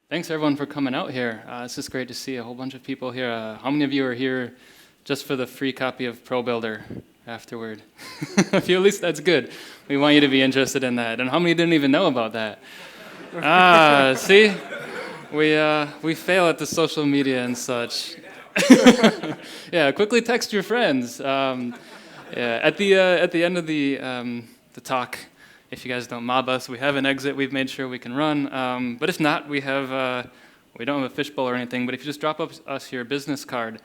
Thanks everyone for coming out here. It's just great to see a whole bunch of people here. How many of you are here just for the free copy of Probuilder afterward? A few, at least that's good. We want you to be interested in that. And how many didn't even know about that? See? We fail at the social media and such. Yeah, quickly text your friends. At the end of the talk, if you guys don't mob us, we have an exit. We've made sure we can run. But if not, we don't have a fishbowl or anything. But if you just drop us your business card,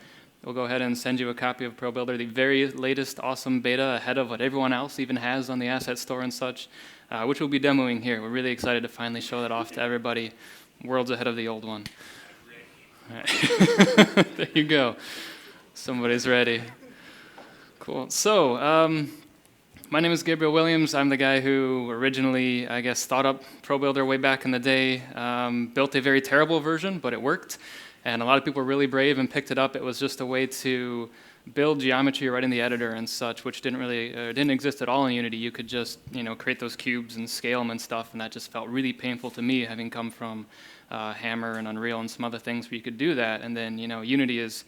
we'll go ahead and send you a copy of Probuilder, the very latest awesome beta ahead of what everyone else even has on the asset store and such, which we'll be demoing here. We're really excited to finally show that off to everybody, worlds ahead of the old one. All right. There you go. Somebody's ready. Cool. So, my name is Gabriel Williams. I'm the guy who originally, I guess, thought up Probuilder way back in the day. Built a very terrible version, but it worked. And a lot of people were really brave and picked it up. It was just a way to build geometry right in the editor and such, which didn't exist at all in Unity. You could just, create those cubes and scale them and stuff, and that just felt really painful to me, having come from Hammer and Unreal and some other things where you could do that. And then, Unity is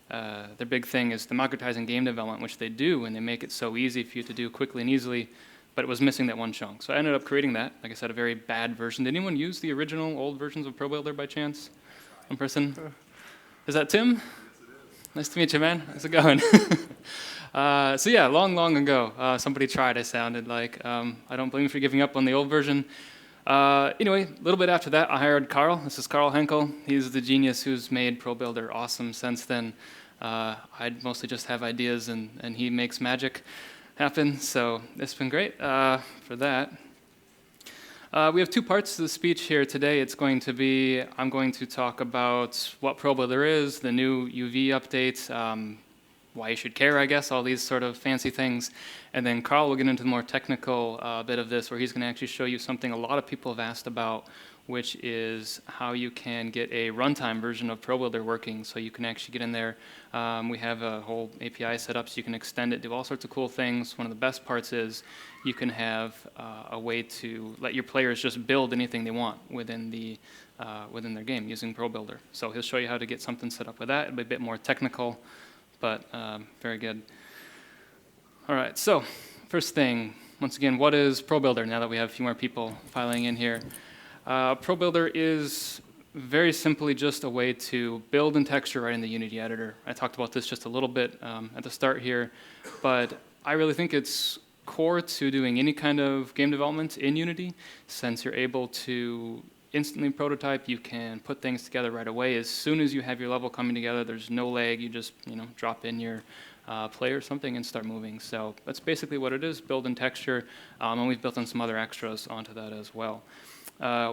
their big thing is democratizing game development, which they do, and they make it so easy for you to do quickly and easily, but it was missing that one chunk. So I ended up creating that. Like I said, a very bad version. Did anyone use the original old versions of Probuilder by chance? One person? Is that Tim? Yes, it is. Nice to meet you, man. How's it going? So yeah, long ago, somebody tried, I sounded like. I don't blame you for giving up on the old version. Anyway, a little bit after that, I hired Karl. This is Karl Henkel. He's the genius who's made Probuilder awesome since then. I mostly just have ideas, and he makes magic happen. So it's been great for that. We have two parts to the speech here today. I'm going to talk about what Probuilder is, the new UV update, why you should care, I guess, all these sort of fancy things. And then Karl will get into the more technical bit of this, where he's going to actually show you something a lot of people have asked about, which is how you can get a runtime version of Probuilder working, so you can actually get in there. We have a whole API set up so you can extend it, do all sorts of cool things. One of the best parts is you can have a way to let your players just build anything they want within their game using Probuilder. So he'll show you how to get something set up with that. It'll be a bit more technical, but very good. All right, so first thing, once again, what is Probuilder now that we have a few more people filing in here? Probuilder is very simply just a way to build and texture right in the Unity editor. I talked about this just a little bit at the start here, but I really think it's core to doing any kind of game development in Unity, since you're able to instantly prototype. You can put things together right away. As soon as you have your level coming together, there's no lag. You just drop in your player or something and start moving. So that's basically what it is, build and texture, and we've built in some other extras onto that as well.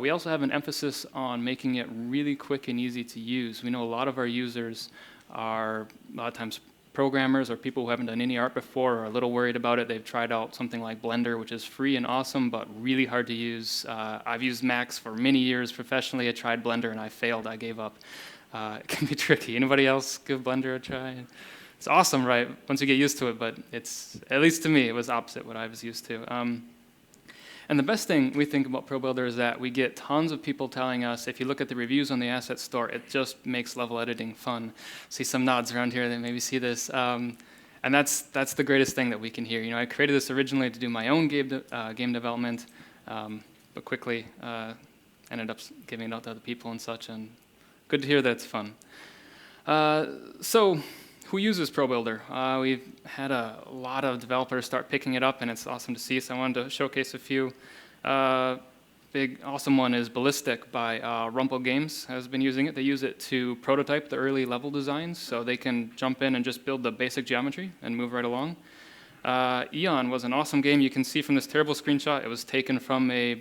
We also have an emphasis on making it really quick and easy to use. We know a lot of our users are a lot of times programmers or people who haven't done any art before, are a little worried about it. They've tried out something like Blender, which is free and awesome, but really hard to use. I've used Max for many years professionally. I tried Blender and I failed. I gave up. It can be tricky. Anybody else give Blender a try? It's awesome, right, once you get used to it, but it's, at least to me, it was opposite what I was used to. And the best thing we think about Probuilder is that we get tons of people telling us, if you look at the reviews on the asset store, it just makes level editing fun. See some nods around here that maybe see this. And that's the greatest thing that we can hear. I created this originally to do my own game development, but quickly ended up giving it out to other people and such, and good to hear that it's fun. So who uses Probuilder? We've had a lot of developers start picking it up, and it's awesome to see, so I wanted to showcase a few. Big, awesome one is Ballistic by Rumble Games has been using it. They use it to prototype the early level designs, so they can jump in and just build the basic geometry and move right along. Eon was an awesome game. You can see from this terrible screenshot, it was taken from a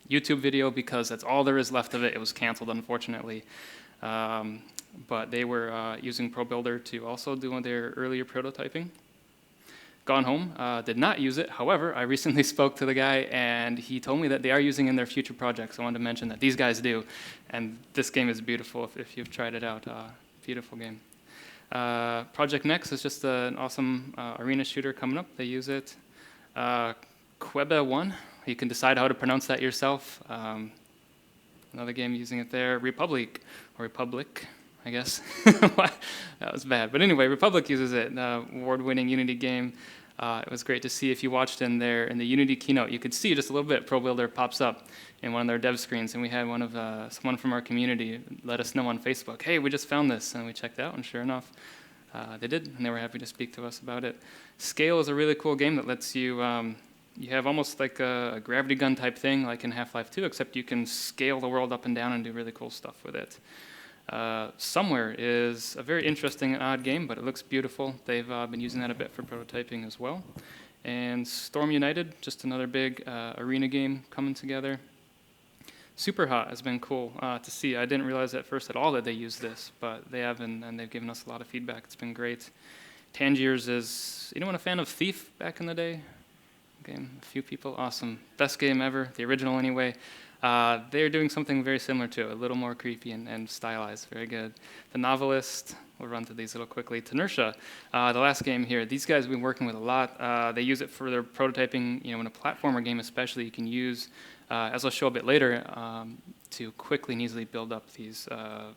YouTube video because that's all there is left of it. It was canceled, unfortunately. But they were using Probuilder to also do their earlier prototyping. Gone Home did not use it. However, I recently spoke to the guy, and he told me that they are using it in their future projects. I wanted to mention that these guys do, and this game is beautiful if you've tried it out. Beautiful game. Project Next is just an awesome arena shooter coming up. They use it. Quebe 1, you can decide how to pronounce that yourself. another game using it there. Republic, I guess. That was bad. But anyway, Republic uses it, award-winning Unity game. It was great to see. If you watched in the Unity keynote, you could see just a little bit Probuilder pops up in one of their dev screens, and we had someone from our community let us know on Facebook, hey, we just found this, and we checked out, and sure enough, they did, and they were happy to speak to us about it. Scale is a really cool game that lets you, you have almost like a gravity gun type thing, like in Half-Life 2, except you can scale the world up and down and do really cool stuff with it. Somewhere is a very interesting and odd game, but it looks beautiful. They've been using that a bit for prototyping as well. And Storm United, just another big arena game coming together. Super Hot has been cool to see. I didn't realize at first at all that they use this, but they have, and they've given us a lot of feedback. It's been great. Tangiers is, anyone a fan of Thief back in the day? Game, a few people, awesome. Best game ever, the original anyway. They're doing something very similar to it, a little more creepy and stylized, very good. The Novelist, we'll run through these a little quickly. Tenertia, the last game here, these guys have been working with a lot. They use it for their prototyping, in a platformer game especially, you can use, as I'll show a bit later, to quickly and easily build up these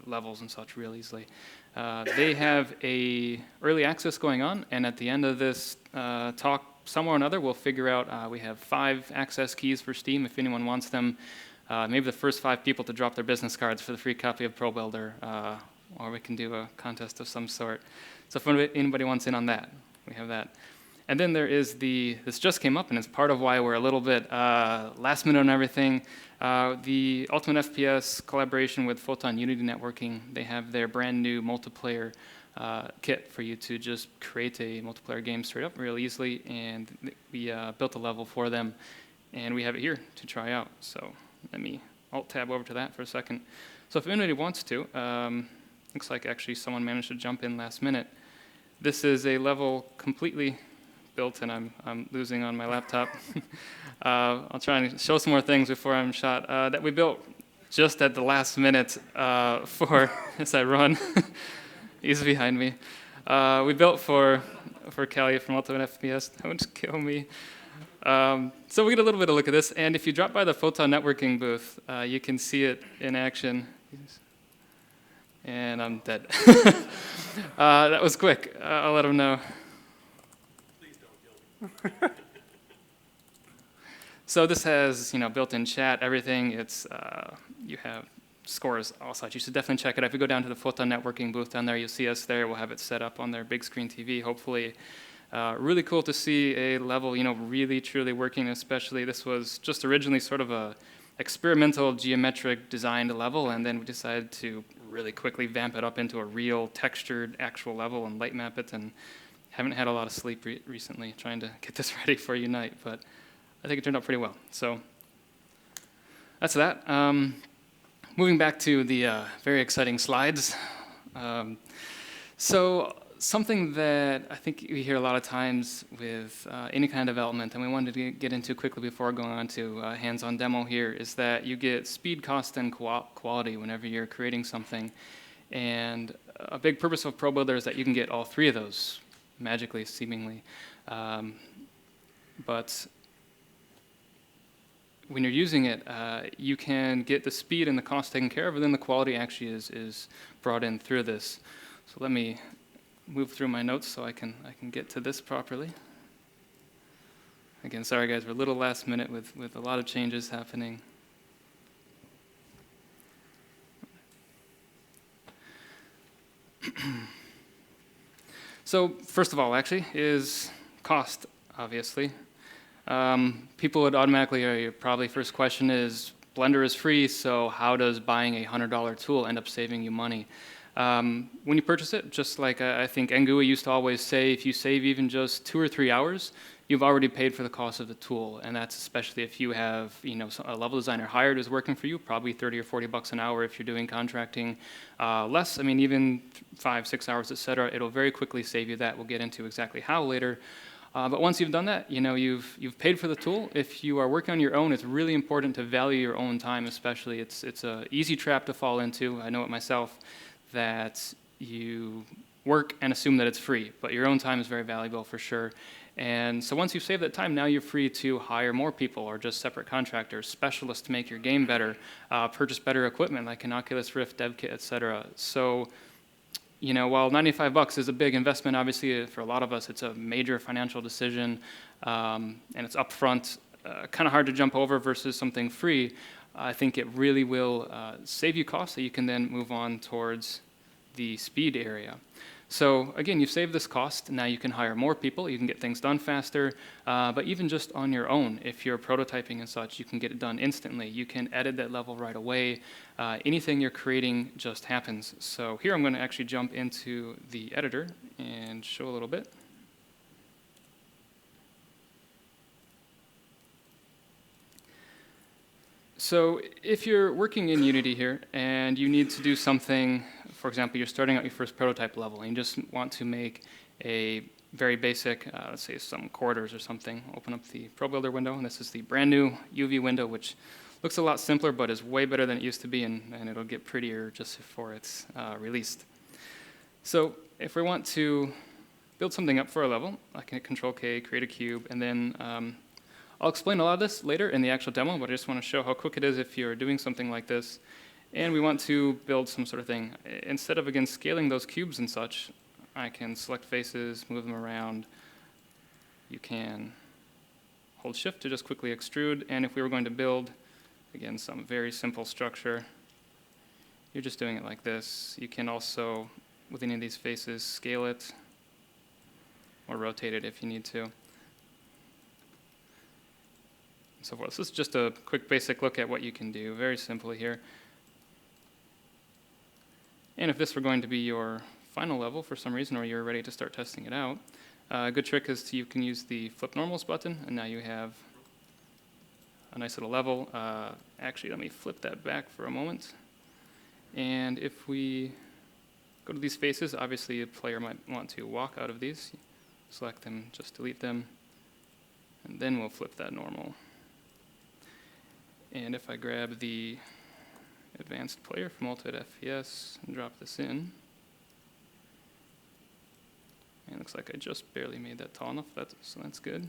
levels and such real easily. They have a early access going on, and at the end of this talk, somewhere or another, we'll figure out, we have 5 access keys for Steam if anyone wants them. Maybe the first 5 people to drop their business cards for the free copy of Probuilder, or we can do a contest of some sort. So if anybody wants in on that, we have that. And then there is this just came up, and it's part of why we're a little bit last minute on everything. The Ultimate FPS collaboration with Photon Unity Networking, they have their brand new multiplayer kit for you to just create a multiplayer game straight up real easily, and we built a level for them, and we have it here to try out. So let me Alt-tab over to that for a second. So if anybody wants to, looks like actually someone managed to jump in last minute. This is a level completely built, and I'm losing on my laptop. I'll try and show some more things before I'm shot, that we built just at the last minute for, as I run. He's behind me. We built for Callie from Ultimate FPS. Don't kill me. So we get a little bit of a look at this, and if you drop by the Photon Networking booth, you can see it in action. And I'm dead. That was quick. I'll let him know. Please don't kill me. So this has, built-in chat, everything. It's you have scores, all such. You should definitely check it out. If you go down to the Photon Networking booth down there, you'll see us there. We'll have it set up on their big screen TV, hopefully. Really cool to see a level, really, truly working, especially this was just originally sort of a experimental geometric designed level, and then we decided to really quickly vamp it up into a real textured actual level and light map it, and haven't had a lot of sleep recently trying to get this ready for Unite, but I think it turned out pretty well. So that's that. Moving back to the very exciting slides. So something that I think we hear a lot of times with any kind of development, and we wanted to get into quickly before going on to hands-on demo here, is that you get speed, cost, and quality whenever you're creating something. And a big purpose of Probuilder is that you can get all 3 of those magically, seemingly. But when you're using it, you can get the speed and the cost taken care of, and then the quality actually is brought in through this. So let me move through my notes so I can get to this properly. Again, sorry guys, we're a little last minute with a lot of changes happening. So first of all, actually, is cost, obviously. People would automatically, probably first question is, Blender is free, so how does buying a $100 tool end up saving you money? When you purchase it, just like I think Ngui used to always say, if you save even just 2 or 3 hours, you've already paid for the cost of the tool, and that's especially if you have a level designer hired who's working for you, probably 30 or 40 bucks an hour if you're doing contracting. Less, even 5, 6 hours, etc. It'll very quickly save you that. We'll get into exactly how later. But once you've done that, you've paid for the tool. If you are working on your own, it's really important to value your own time, especially. It's an easy trap to fall into. I know it myself, that you work and assume that it's free, but your own time is very valuable for sure. And so once you've saved that time, now you're free to hire more people or just separate contractors, specialists to make your game better, purchase better equipment like an Oculus Rift dev kit, etc. So, while $95 is a big investment, obviously for a lot of us, it's a major financial decision, and it's upfront, kind of hard to jump over versus something free. I think it really will save you costs that you can then move on towards the speed area. So again, you've saved this cost. Now you can hire more people. You can get things done faster. But even just on your own, if you're prototyping and such, you can get it done instantly. You can edit that level right away. Anything you're creating just happens. So here I'm going to actually jump into the editor and show a little bit. So if you're working in Unity here and you need to do something, for example, you're starting out your first prototype level and you just want to make a very basic, let's say some corridors or something, open up the Probuilder window, and this is the brand new UV window, which looks a lot simpler but is way better than it used to be, and it'll get prettier just before it's released. So if we want to build something up for a level, I can hit Control-K, create a cube, and then I'll explain a lot of this later in the actual demo, but I just want to show how quick it is if you're doing something like this. And we want to build some sort of thing. Instead of, again, scaling those cubes and such, I can select faces, move them around. You can hold Shift to just quickly extrude. And if we were going to build, again, some very simple structure, you're just doing it like this. You can also, with any of these faces, scale it or rotate it if you need to. So forth. So this is just a quick basic look at what you can do, very simply here. And if this were going to be your final level for some reason, or you're ready to start testing it out, a good trick is you can use the Flip Normals button, and now you have a nice little level. Actually, let me flip that back for a moment. And if we go to these faces, obviously a player might want to walk out of these. Select them, just delete them, and then we'll flip that normal. And if I grab the advanced player from Ultimate FPS and drop this in, and it looks like I just barely made that tall enough, so that's good.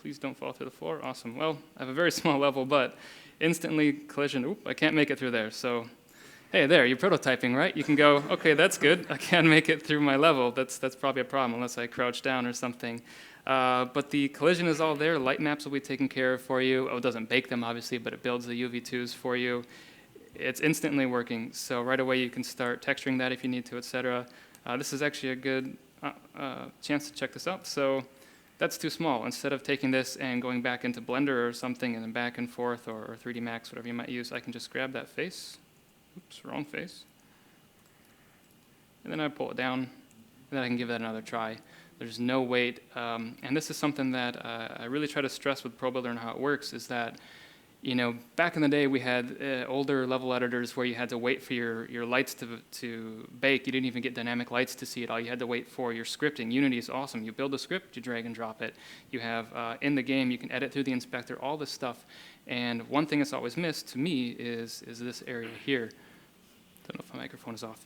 Please don't fall through the floor. Awesome. Well, I have a very small level, but instantly collision. Oop, I can't make it through there. So, hey, there, you're prototyping, right? You can go, okay, that's good. I can't make it through my level. That's probably a problem unless I crouch down or something. But the collision is all there. Light maps will be taken care of for you. Oh, it doesn't bake them, obviously, but it builds the UV2s for you. It's instantly working. So right away, you can start texturing that if you need to, etc. This is actually a good chance to check this out. So that's too small. Instead of taking this and going back into Blender or something and then back and forth, or 3D Max, whatever you might use, I can just grab that face. Oops, wrong face. And then I pull it down, and then I can give that another try. There's no weight, and this is something that I really try to stress with Probuilder and how it works, is that, back in the day we had older level editors where you had to wait for your lights to bake. You didn't even get dynamic lights to see it all. You had to wait for your scripting. Unity is awesome. You build a script, you drag and drop it. You have, in the game, you can edit through the inspector, all this stuff. And one thing that's always missed to me is this area here. Don't know if my microphone is off.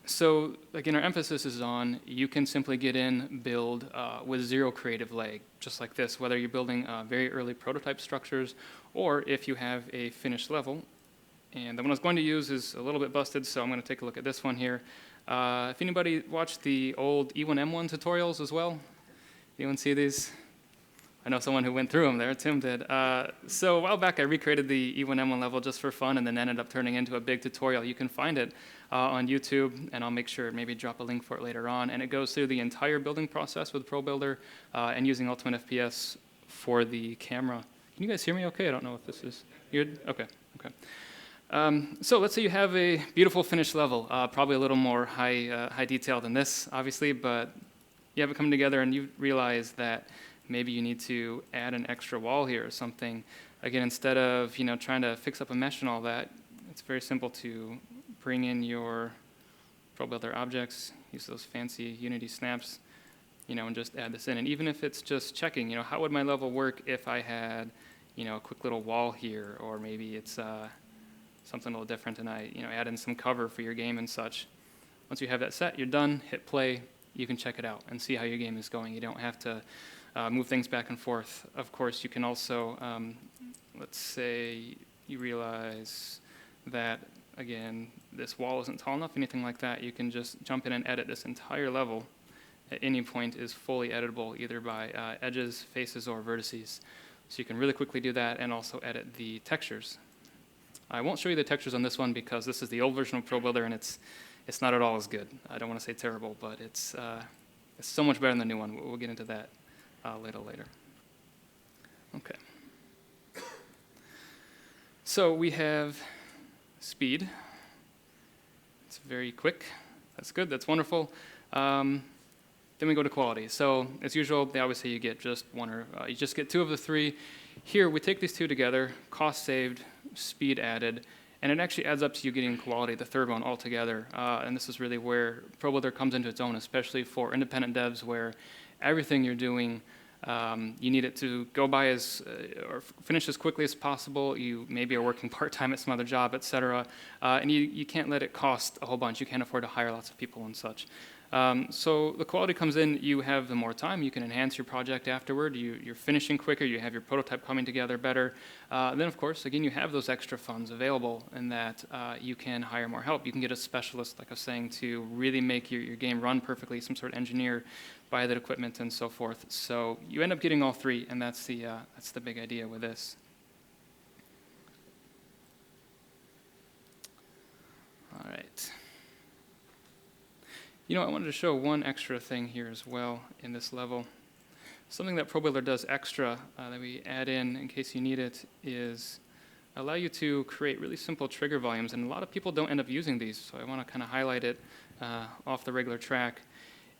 So again, our emphasis is on you can simply get in, build with zero creative lag, just like this, whether you're building very early prototype structures or if you have a finished level. And the one I was going to use is a little bit busted, so I'm going to take a look at this one here. If anybody watched the old E1M1 tutorials as well, anyone see these? I know someone who went through them there, Tim did. So a while back I recreated the E1M1 level just for fun and then ended up turning into a big tutorial. You can find it on YouTube, and I'll make sure maybe drop a link for it later on. And it goes through the entire building process with Probuilder and using Ultimate FPS for the camera. Can you guys hear me okay? I don't know if this is good. Okay. So let's say you have a beautiful finished level, probably a little more high detail than this, obviously, but you have it come together and you realize that maybe you need to add an extra wall here or something. Again, instead of trying to fix up a mesh and all that, it's very simple to bring in your Probuilder objects, use those fancy Unity snaps, and just add this in. And even if it's just checking, how would my level work if I had, a quick little wall here, or maybe it's something a little different, and I, add in some cover for your game and such. Once you have that set, you're done. Hit play. you can check it out and see how your game is going. You don't have to move things back and forth. Of course, you can also, let's say you realize that, again, this wall isn't tall enough, anything like that, you can just jump in and edit this entire level. At any point is fully editable, either by edges, faces, or vertices. So you can really quickly do that and also edit the textures. I won't show you the textures on this one because this is the old version of Probuilder and it's not at all as good. I don't want to say terrible, but it's so much better than the new one. We'll get into that later. Okay. So we have speed. It's very quick. That's good. That's wonderful. Then we go to quality. So as usual, they always say you get just one or you just get 2 of the 3. Here we take these 2 together, cost saved, speed added, and it actually adds up to you getting quality, the 3rd one altogether. And this is really where Probuilder comes into its own, especially for independent devs where everything you're doing, you need it to go by or finish as quickly as possible. You maybe are working part-time at some other job, et cetera, and you can't let it cost a whole bunch. You can't afford to hire lots of people and such. So the quality comes in, you have the more time, you can enhance your project afterward, you're finishing quicker, you have your prototype coming together better. Then of course, again, you have those extra funds available in that you can hire more help. You can get a specialist, like I was saying, to really make your game run perfectly, some sort of engineer, buy that equipment and so forth. So you end up getting all 3, and that's the big idea with this. All right. You know, I wanted to show one extra thing here as well in this level. Something that Probuilder does extra that we add in case you need it is allow you to create really simple trigger volumes, and a lot of people don't end up using these, so I want to kind of highlight it off the regular track.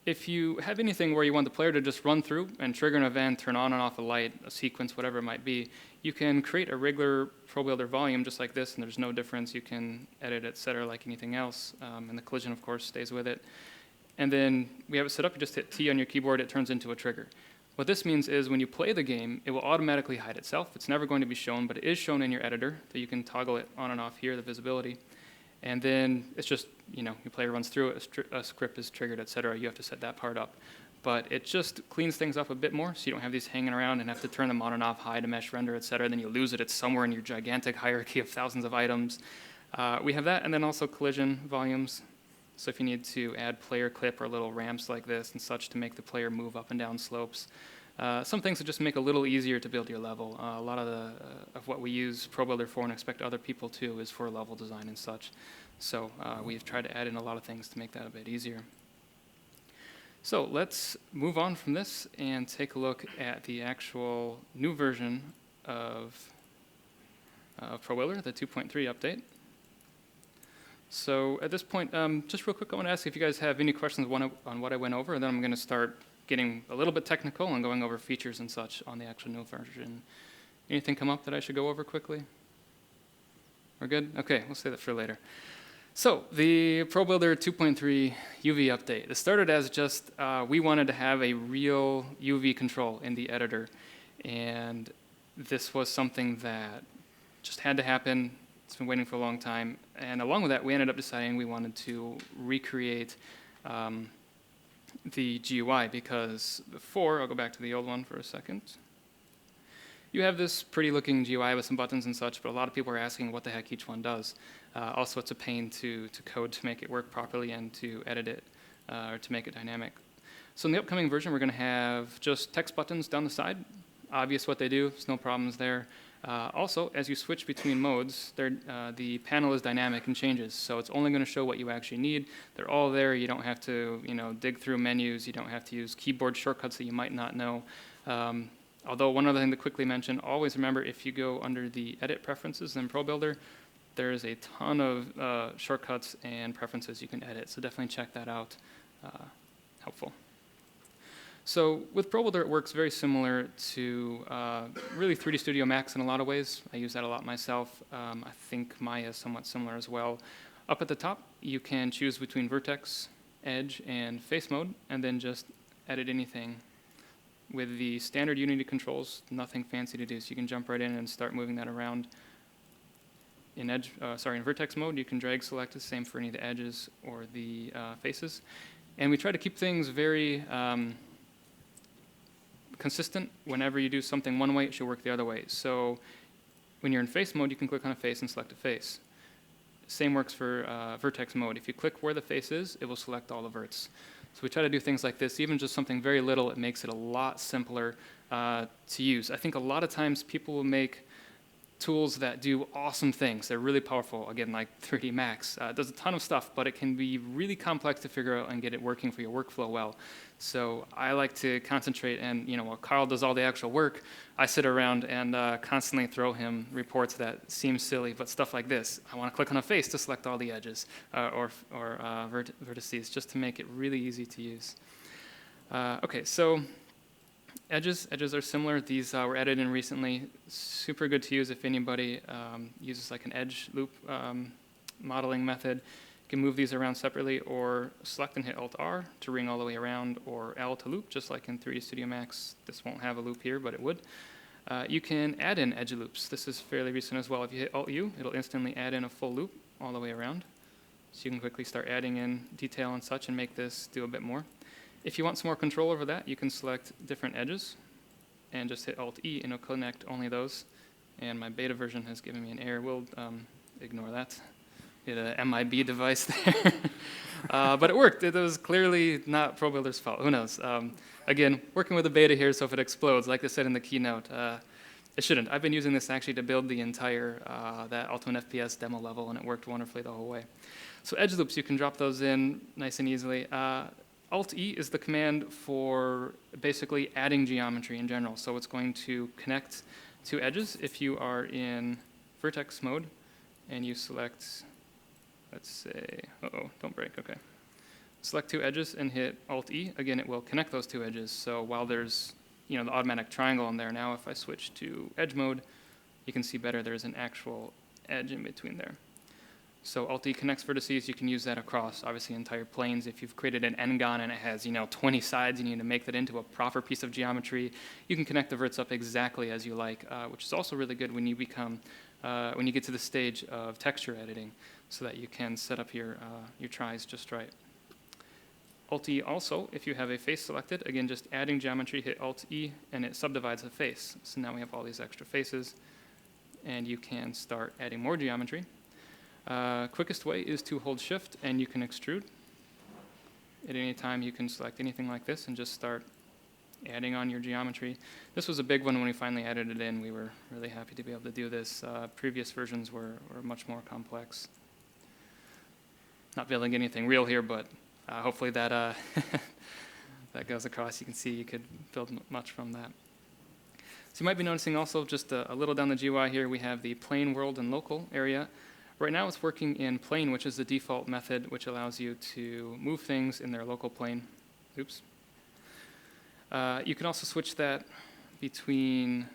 If you have anything where you want the player to just run through and trigger an event, turn on and off a light, a sequence, whatever it might be, you can create a regular Probuilder volume just like this, and there's no difference. You can edit, et cetera, like anything else, and the collision, of course, stays with it. And then we have it set up, you just hit T on your keyboard, it turns into a trigger. What this means is when you play the game, it will automatically hide itself. It's never going to be shown, but it is shown in your editor, that you can toggle it on and off here, the visibility. And then it's just, you know, your player runs through it, a script is triggered, et cetera. You have to set that part up. But it just cleans things up a bit more, so you don't have these hanging around and have to turn them on and off, hide a mesh render, et cetera. Then you lose it. It's somewhere in your gigantic hierarchy of thousands of items. We have that, and then also collision volumes. So if you need to add player clip or little ramps like this and such to make the player move up and down slopes. Some things that just make it a little easier to build your level. A lot of what we use Probuilder for and expect other people to is for level design and such. So we've tried to add in a lot of things to make that a bit easier. So let's move on from this and take a look at the actual new version of Probuilder, the 2.3 update. So at this point, just real quick, I want to ask if you guys have any questions on what I went over, and then I'm going to start getting a little bit technical and going over features and such on the actual new version. Anything come up that I should go over quickly? We're good? Okay, we'll save that for later. So the Probuilder 2.3 UV update. It started as just we wanted to have a real UV control in the editor, and this was something that just had to happen. It's been waiting for a long time. And along with that, we ended up deciding we wanted to recreate the GUI because before, I'll go back to the old one for a second. You have this pretty looking GUI with some buttons and such, but a lot of people are asking what the heck each one does. Also, it's a pain to code to make it work properly and to edit it or to make it dynamic. So in the upcoming version, we're going to have just text buttons down the side. Obvious what they do, there's no problems there. Also, as you switch between modes, the panel is dynamic and changes, so it's only going to show what you actually need. They're all there. You don't have to, dig through menus. You don't have to use keyboard shortcuts that you might not know. Although one other thing to quickly mention, always remember if you go under the Edit Preferences in Probuilder, there's a ton of shortcuts and preferences you can edit, so definitely check that out. Helpful. So with Probuilder, it works very similar to really 3D Studio Max in a lot of ways. I use that a lot myself. I think Maya is somewhat similar as well. Up at the top, you can choose between vertex, edge, and face mode, and then just edit anything. With the standard Unity controls, nothing fancy to do, so you can jump right in and start moving that around. In vertex mode, you can drag select the same for any of the edges or the faces. And we try to keep things very consistent. Whenever you do something one way, it should work the other way. So when you're in face mode, you can click on a face and select a face. Same works for vertex mode. If you click where the face is, it will select all the verts. So we try to do things like this. Even just something very little, it makes it a lot simpler to use. I think a lot of times people will make tools that do awesome things. They're really powerful, again, like 3D Max. It does a ton of stuff, but it can be really complex to figure out and get it working for your workflow well. So I like to concentrate, and while Karl does all the actual work, I sit around and constantly throw him reports that seem silly, but stuff like this. I want to click on a face to select all the edges or vertices, just to make it really easy to use. Okay, so edges are similar. These were added in recently. Super good to use if anybody uses like an edge loop modeling method. You can move these around separately, or select and hit Alt-R to ring all the way around, or L to loop, just like in 3D Studio Max. This won't have a loop here, but it would. You can add in edge loops. This is fairly recent as well. If you hit Alt-U, it'll instantly add in a full loop all the way around. So you can quickly start adding in detail and such and make this do a bit more. If you want some more control over that, you can select different edges and just hit Alt-E, and it'll connect only those. And my beta version has given me an error. We'll ignore that. Hit a MIB device there. But it worked. It was clearly not Probuilder's fault. Who knows? Again, working with a beta here, so if it explodes, like I said in the keynote, it shouldn't. I've been using this actually to build the entire that Ultimate FPS demo level, and it worked wonderfully the whole way. So edge loops, you can drop those in nice and easily. Alt-E is the command for basically adding geometry in general. So it's going to connect two edges. If you are in vertex mode and you select, let's say, don't break, okay. Select two edges and hit Alt-E. Again, it will connect those two edges. So while there's the automatic triangle in there, now if I switch to edge mode, you can see better there's an actual edge in between there. So Alt-E connects vertices. You can use that across, obviously, entire planes. If you've created an n-gon and it has 20 sides, you need to make that into a proper piece of geometry, you can connect the verts up exactly as you like, which is also really good when you get to the stage of texture editing, so that you can set up your tries just right. Alt-E also, if you have a face selected, again, just adding geometry, hit Alt-E, and it subdivides the face. So now we have all these extra faces, and you can start adding more geometry. Quickest way is to hold Shift, and you can extrude. At any time, you can select anything like this and just start adding on your geometry. This was a big one when we finally added it in. We were really happy to be able to do this. Previous versions were much more complex. Not building anything real here, but hopefully that that goes across. You can see you could build much from that. So you might be noticing also just a little down the GUI here, we have the plane, world, and local area. Right now it's working in plane, which is the default method, which allows you to move things in their local plane. Oops. You can also switch that between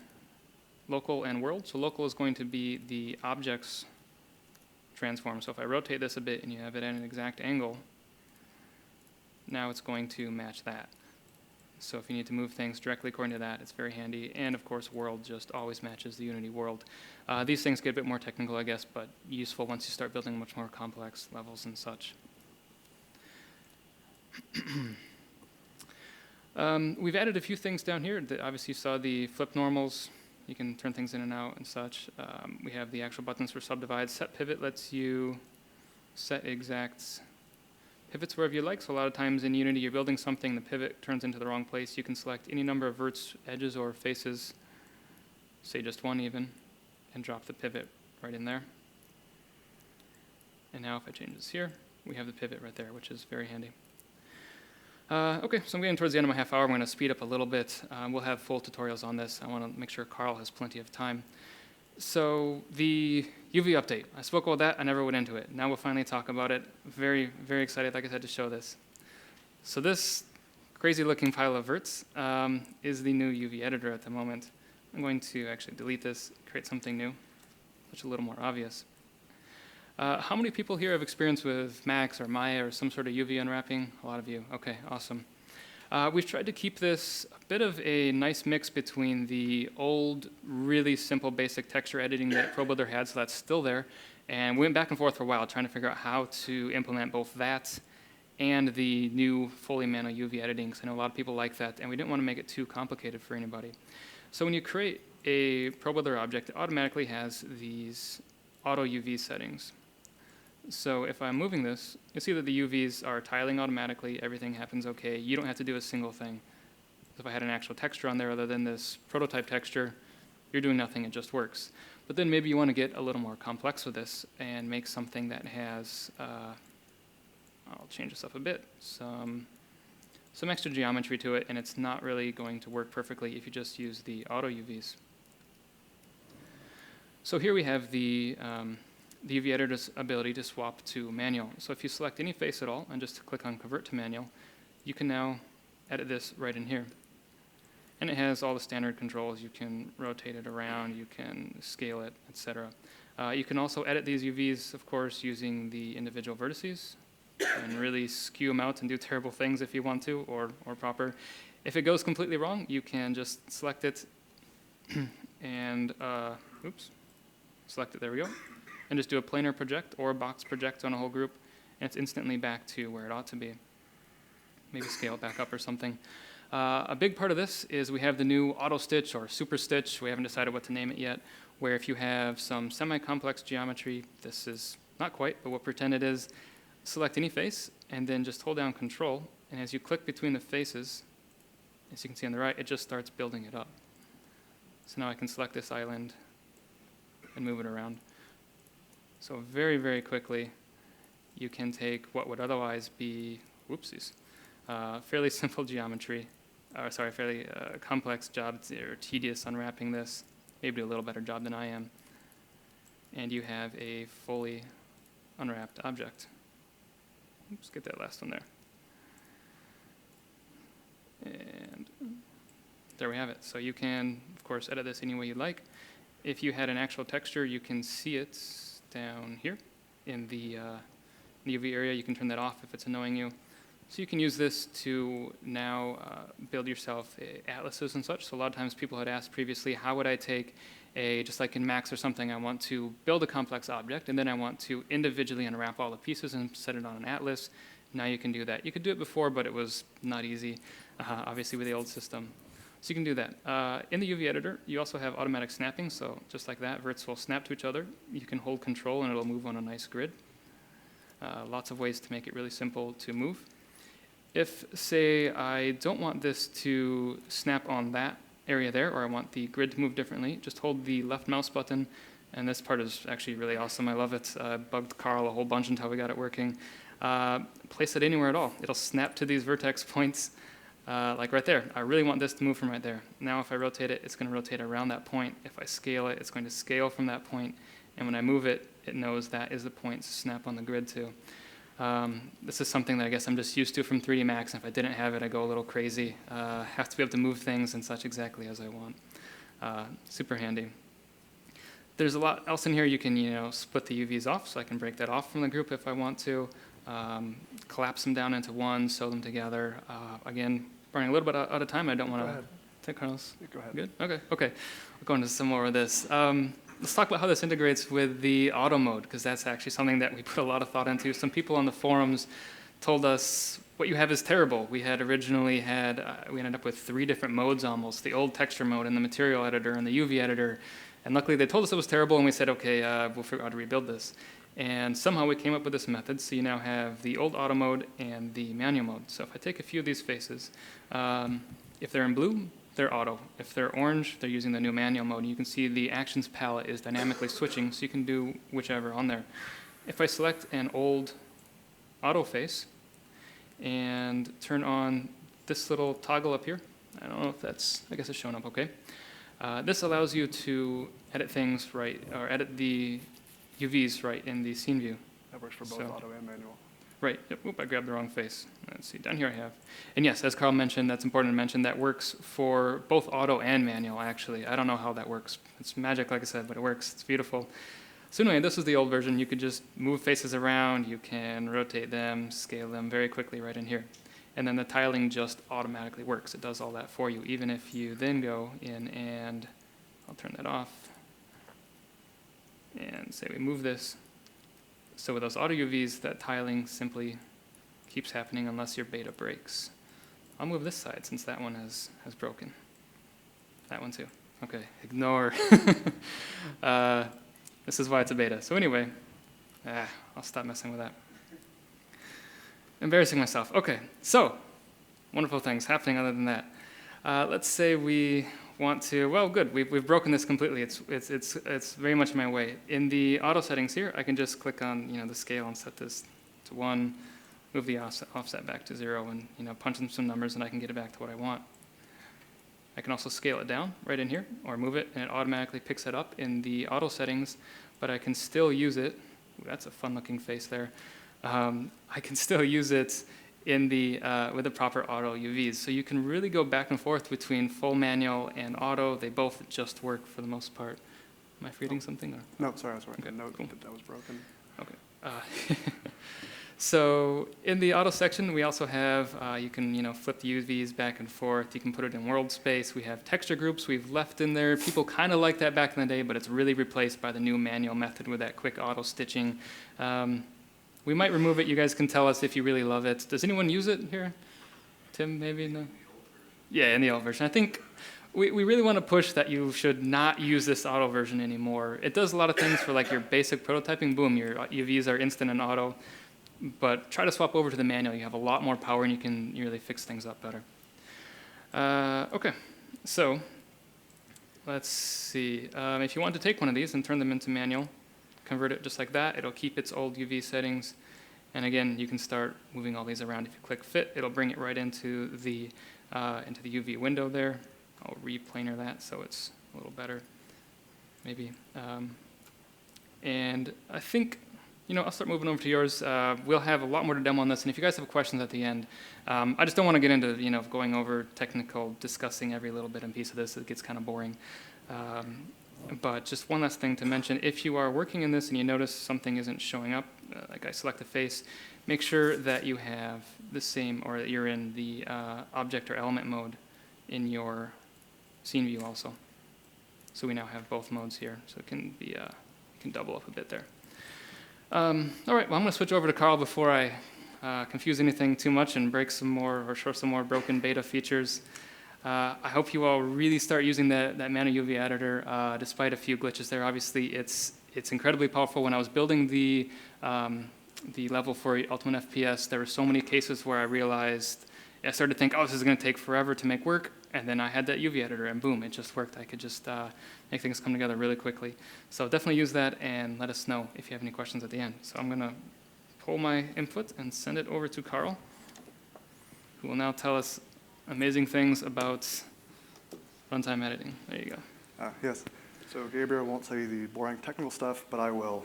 local and world. So local is going to be the objects transform. So if I rotate this a bit and you have it at an exact angle, now it's going to match that. So if you need to move things directly according to that, it's very handy. And of course, world just always matches the Unity world. These things get a bit more technical, I guess, but useful once you start building much more complex levels and such. We've added a few things down here. Obviously, you saw the flip normals. You can turn things in and out and such. We have the actual buttons for subdivide. Set pivot lets you set exact pivots wherever you like. So a lot of times in Unity, you're building something, the pivot turns into the wrong place. You can select any number of verts, edges, or faces, say just one even, and drop the pivot right in there. And now if I change this here, we have the pivot right there, which is very handy. Okay, so I'm getting towards the end of my half hour. I'm going to speed up a little bit. We'll have full tutorials on this. I want to make sure Karl has plenty of time. So the UV update, I spoke about that. I never went into it. Now we'll finally talk about it. Very, very excited, like I said, to show this. So this crazy-looking pile of verts is the new UV editor at the moment. I'm going to actually delete this, create something new, which is a little more obvious. How many people here have experience with Max or Maya or some sort of UV unwrapping? A lot of you. Okay, awesome. We've tried to keep this a bit of a nice mix between the old, really simple, basic texture editing that Probuilder had, so that's still there. And we went back and forth for a while trying to figure out how to implement both that and the new fully manual UV editing, because I know a lot of people like that, and we didn't want to make it too complicated for anybody. So when you create a Probuilder object, it automatically has these auto UV settings. So if I'm moving this, you'll see that the UVs are tiling automatically, everything happens okay. You don't have to do a single thing. If I had an actual texture on there other than this prototype texture, you're doing nothing, it just works. But then maybe you want to get a little more complex with this and make something that has, I'll change this up a bit, some extra geometry to it, and it's not really going to work perfectly if you just use the auto UVs. So here we have the UV editor's ability to swap to manual. So if you select any face at all and just click on convert to manual, you can now edit this right in here. And it has all the standard controls. You can rotate it around, you can scale it, etc. You can also edit these UVs, of course, using the individual vertices and really skew them out and do terrible things if you want to, or proper. If it goes completely wrong, you can just select it and, select it, there we go, and just do a planar project or a box project on a whole group, and it's instantly back to where it ought to be. Maybe scale it back up or something. A big part of this is we have the new auto stitch or super stitch, we haven't decided what to name it yet, where if you have some semi-complex geometry, this is not quite, but we'll pretend it is, select any face and then just hold down Control, and as you click between the faces, as you can see on the right, it just starts building it up. So now I can select this island and move it around. So very, very quickly, you can take what would otherwise be, whoopsies, fairly simple geometry, fairly complex job, or tedious unwrapping this, maybe do a little better job than I am, and you have a fully unwrapped object. Oops, get that last one there. And there we have it. So you can, of course, edit this any way you like. If you had an actual texture, you can see it down here in the UV area. You can turn that off if it's annoying you. So you can use this to now build yourself atlases and such. So a lot of times people had asked previously, how would I take just like in Max or something, I want to build a complex object, and then I want to individually unwrap all the pieces and set it on an atlas. Now you can do that. You could do it before, but it was not easy, obviously with the old system. So you can do that. In the UV editor, you also have automatic snapping. So just like that, verts will snap to each other. You can hold Control, and it'll move on a nice grid. Lots of ways to make it really simple to move. If, say, I don't want this to snap on that area there, or I want the grid to move differently, just hold the left mouse button, and this part is actually really awesome. I love it. Bugged Karl a whole bunch until we got it working. Place it anywhere at all. It'll snap to these vertex points, like right there. I really want this to move from right there. Now if I rotate it, it's going to rotate around that point. If I scale it, it's going to scale from that point, and when I move it, it knows that is the point to snap on the grid to. This is something that I guess I'm just used to from 3D Max, and if I didn't have it, I'd go a little crazy. Have to be able to move things and such exactly as I want. Super handy. There's a lot else in here. You can, split the UVs off, so I can break that off from the group if I want to. Collapse them down into one, sew them together. Again, running a little bit out of time. I don't want to take Carlos. Go ahead. Good? Okay. We're going to some more of this. Let's talk about how this integrates with the auto mode, because that's actually something that we put a lot of thought into. Some people on the forums told us, what you have is terrible. We had originally we ended up with 3 different modes almost, the old texture mode and the material editor and the UV editor. And luckily they told us it was terrible, and we said, okay, we'll figure out how to rebuild this. And somehow we came up with this method, so you now have the old auto mode and the manual mode. So if I take a few of these faces, if they're in blue, they're auto. If they're orange, they're using the new manual mode. You can see the actions palette is dynamically switching, so you can do whichever on there. If I select an old auto face and turn on this little toggle up here, I don't know if I guess it's showing up okay. This allows you to edit things right, or edit the UVs right in the scene view. That works for both auto and manual. Right. Yep. Oop, I grabbed the wrong face. Let's see. Down here I have. And yes, as Karl mentioned, that's important to mention, that works for both auto and manual, actually. I don't know how that works. It's magic, like I said, but it works. It's beautiful. So anyway, this is the old version. You could just move faces around. You can rotate them, scale them very quickly right in here. And then the tiling just automatically works. It does all that for you, even if you then go in and I'll turn that off and say we move this. So with those auto UVs, that tiling simply keeps happening unless your beta breaks. I'll move this side since that one has broken. That one too. Okay, ignore. This is why it's a beta. So anyway, I'll stop messing with that. Embarrassing myself. Okay, so wonderful things happening other than that. Let's say we want to, well, good, we've broken this completely. It's very much in my way. In the auto settings here, I can just click on the scale and set this to 1, move the offset back to 0, and punch in some numbers, and I can get it back to what I want. I can also scale it down right in here, or move it, and it automatically picks it up in the auto settings, but I can still use it. Ooh, that's a fun-looking face there. I can still use it in the with the proper auto UVs. So you can really go back and forth between full manual and auto. They both just work for the most part. Am I forgetting something? Or? No, sorry, I was writing Okay, a note cool. that was broken. Okay. So in the auto section, we also have, you can flip the UVs back and forth. You can put it in world space. We have texture groups we've left in there. People kind of like that back in the day, but it's really replaced by the new manual method with that quick auto stitching. We might remove it. You guys can tell us if you really love it. Does anyone use it here? Tim, maybe? No? Yeah, in the old version. I think we really want to push that you should not use this auto version anymore. It does a lot of things for like your basic prototyping. Boom, your UVs are instant and auto. But try to swap over to the manual. You have a lot more power, and you can really fix things up better. Okay, so let's see. If you want to take one of these and turn them into manual, convert it just like that. It'll keep its old UV settings. And again, you can start moving all these around. If you click Fit, it'll bring it right into the UV window there. I'll replanar that so it's a little better, maybe. And I think, I'll start moving over to yours. We'll have a lot more to demo on this, and if you guys have questions at the end, I just don't want to get into, going over technical, discussing every little bit and piece of this. It gets kind of boring. But just one last thing to mention, if you are working in this and you notice something isn't showing up, like I select a face, make sure that you have the same, or that you're in the object or element mode in your scene view also. So we now have both modes here, so it can be, it can double up a bit there. All right, well, I'm going to switch over to Karl before I confuse anything too much and break some more or show some more broken beta features. I hope you all really start using that manual UV editor, despite a few glitches there. Obviously, it's incredibly powerful. When I was building the level for Ultimate FPS, there were so many cases where I started to think, oh, this is going to take forever to make work. And then I had that UV editor, and boom, it just worked. I could just make things come together really quickly. So definitely use that, and let us know if you have any questions at the end. So I'm going to pull my input and send it over to Karl, who will now tell us amazing things about runtime editing. There you go. Yes. So Gabriel won't tell you the boring technical stuff, but I will.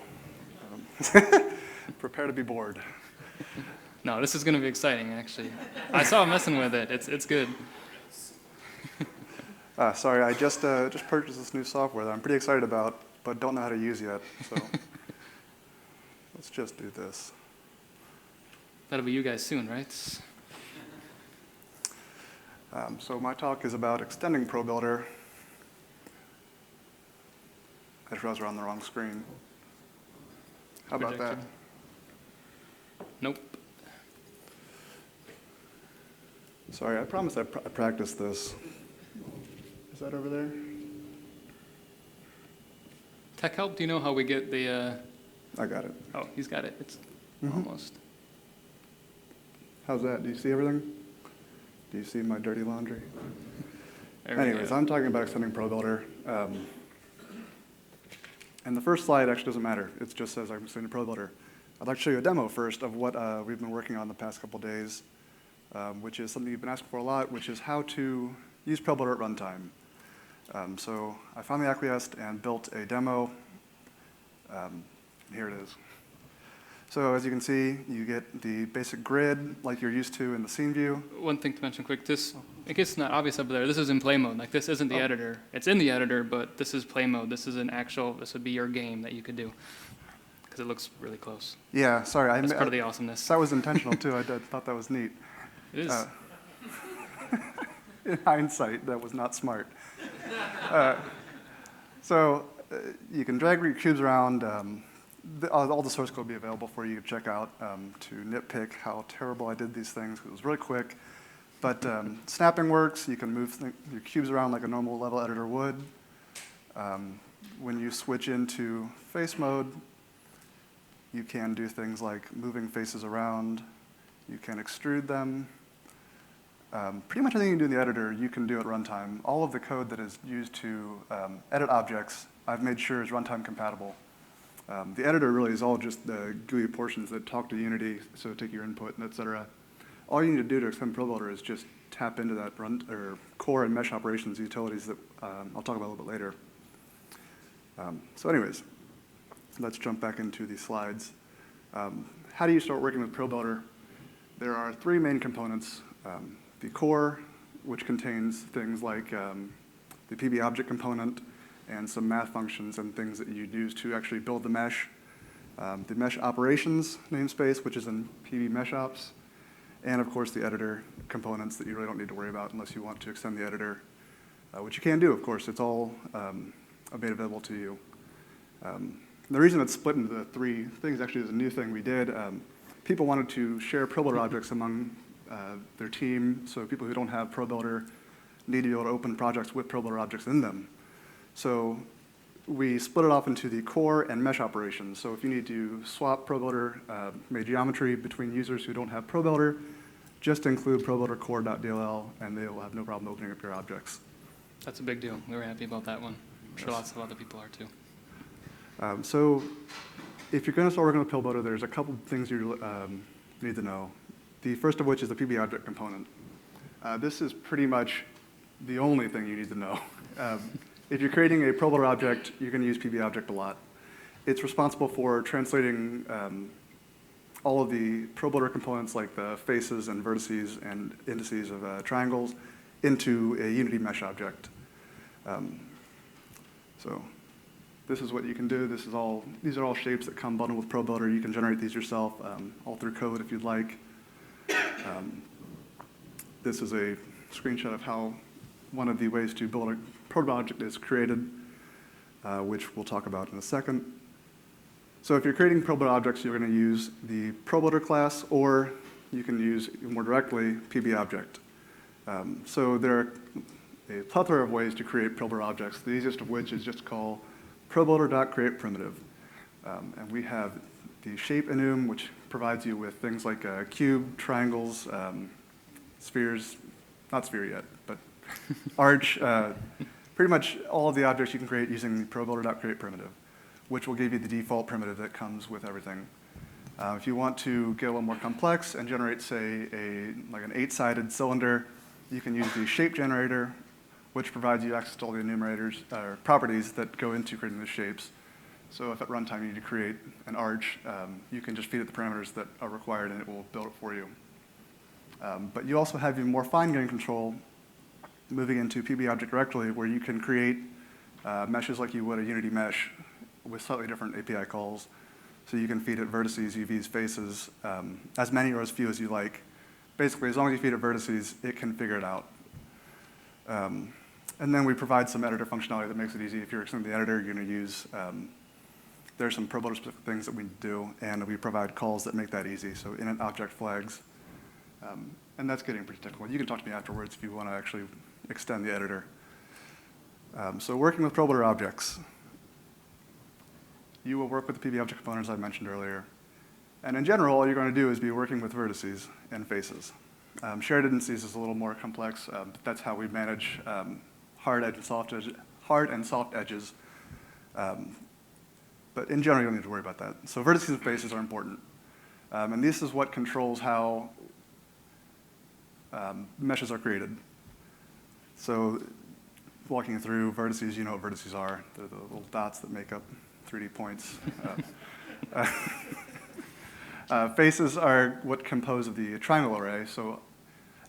Prepare to be bored. No, this is going to be exciting, actually. I saw him messing with it. It's good. Sorry, I just purchased this new software that I'm pretty excited about, but don't know how to use yet. So let's just do this. That'll be you guys soon, right? So my talk is about extending Probuilder. I just realized we're on the wrong screen. How about that? Nope. Sorry, I promised I practiced this. Is that over there? Tech help, do you know how we get the... I got it. Oh, he's got it. It's almost. How's that? Do you see everything? Do you see my dirty laundry? Anyways, Go. I'm talking about extending Probuilder. And the first slide actually doesn't matter. It just says I'm extending Probuilder. I'd like to show you a demo first of what we've been working on the past couple days, which is something you've been asking for a lot, which is how to use Probuilder at runtime. So I finally acquiesced and built a demo. Here it is. So as you can see, you get the basic grid like you're used to in the scene view. One thing to mention quick, this, in case it's not obvious up there, this is in play mode. Like this isn't the editor. It's in the editor, but this is play mode. This is this would be your game that you could do. Because it looks really close. Yeah, sorry. That's part of the awesomeness. That was intentional too. I thought that was neat. It is. In hindsight, that was not smart. So you can drag your cubes around. all the source code will be available for you to check out to nitpick how terrible I did these things. It was really quick. But snapping works. You can move your cubes around like a normal level editor would. When you switch into face mode, you can do things like moving faces around. You can extrude them. Pretty much anything you do in the editor, you can do at runtime. All of the code that is used to edit objects, I've made sure is runtime compatible. The editor really is all just the GUI portions that talk to Unity, so take your input, and et cetera. All you need to do to extend Probuilder is just tap into that core and mesh operations utilities that I'll talk about a little bit later. So anyways, let's jump back into these slides. How do you start working with Probuilder? There are three main components. The core, which contains things like the PB object component and some math functions and things that you'd use to actually build the mesh. The mesh operations namespace, which is in PB mesh ops. And of course, the editor components that you really don't need to worry about unless you want to extend the editor, which you can do, of course. It's all made available to you. The reason it's split into the three things actually is a new thing we did. People wanted to share Probuilder objects among their team, so people who don't have Probuilder need to be able to open projects with Probuilder objects in them. So we split it off into the core and mesh operations. So if you need to swap Probuilder made geometry between users who don't have Probuilder, just include Probuilder core.dll, and they will have no problem opening up your objects. That's a big deal. We were happy about that one. I'm sure lots of other people are too. So if you're going to start working with Probuilder, there's a couple things you need to know. The first of which is the PB object component. This is pretty much the only thing you need to know. If you're creating a Probuilder object, you're going to use PB object a lot. It's responsible for translating all of the Probuilder components like the faces and vertices and indices of triangles into a Unity mesh object. So this is what you can do. These are all shapes that come bundled with Probuilder. You can generate these yourself, all through code if you'd like. This is a screenshot of how one of the ways to build a Probuilder object is created, which we'll talk about in a second. So if you're creating Probuilder objects, you're going to use the Probuilder class, or you can use more directly PB object. So there are a plethora of ways to create Probuilder objects, the easiest of which is just to call probuilder.createPrimitive. And we have the shape enum, which provides you with things like a cube, triangles, spheres, not sphere yet, but arch, pretty much all of the objects you can create using the probuilder.createPrimitive, which will give you the default primitive that comes with everything. If you want to get a little more complex and generate, say, like an 8-sided cylinder, you can use the shape generator, which provides you access to all the enumerators or properties that go into creating the shapes. So if at runtime you need to create an arch, you can just feed it the parameters that are required and it will build it for you. But you also have even more fine-grained control moving into PB object directly, where you can create meshes like you would a Unity mesh with slightly different API calls. So you can feed it vertices, UVs, faces, as many or as few as you like. Basically, as long as you feed it vertices, it can figure it out. And then we provide some editor functionality that makes it easy. If you're extending the editor, you're going to use, there's some Probuilder-specific things that we do, and we provide calls that make that easy. So init object flags. And that's getting pretty technical. You can talk to me afterwards if you want to actually extend the editor. So working with Probuilder objects. You will work with the PB object components I mentioned earlier. And in general, all you're going to do is be working with vertices and faces. Shared indices is a little more complex. But that's how we manage hard and soft edges. But in general, you don't need to worry about that. So vertices and faces are important. And this is what controls how meshes are created. So walking through vertices, you know what vertices are. They're the little dots that make up 3D points. Faces are what compose of the triangle array. So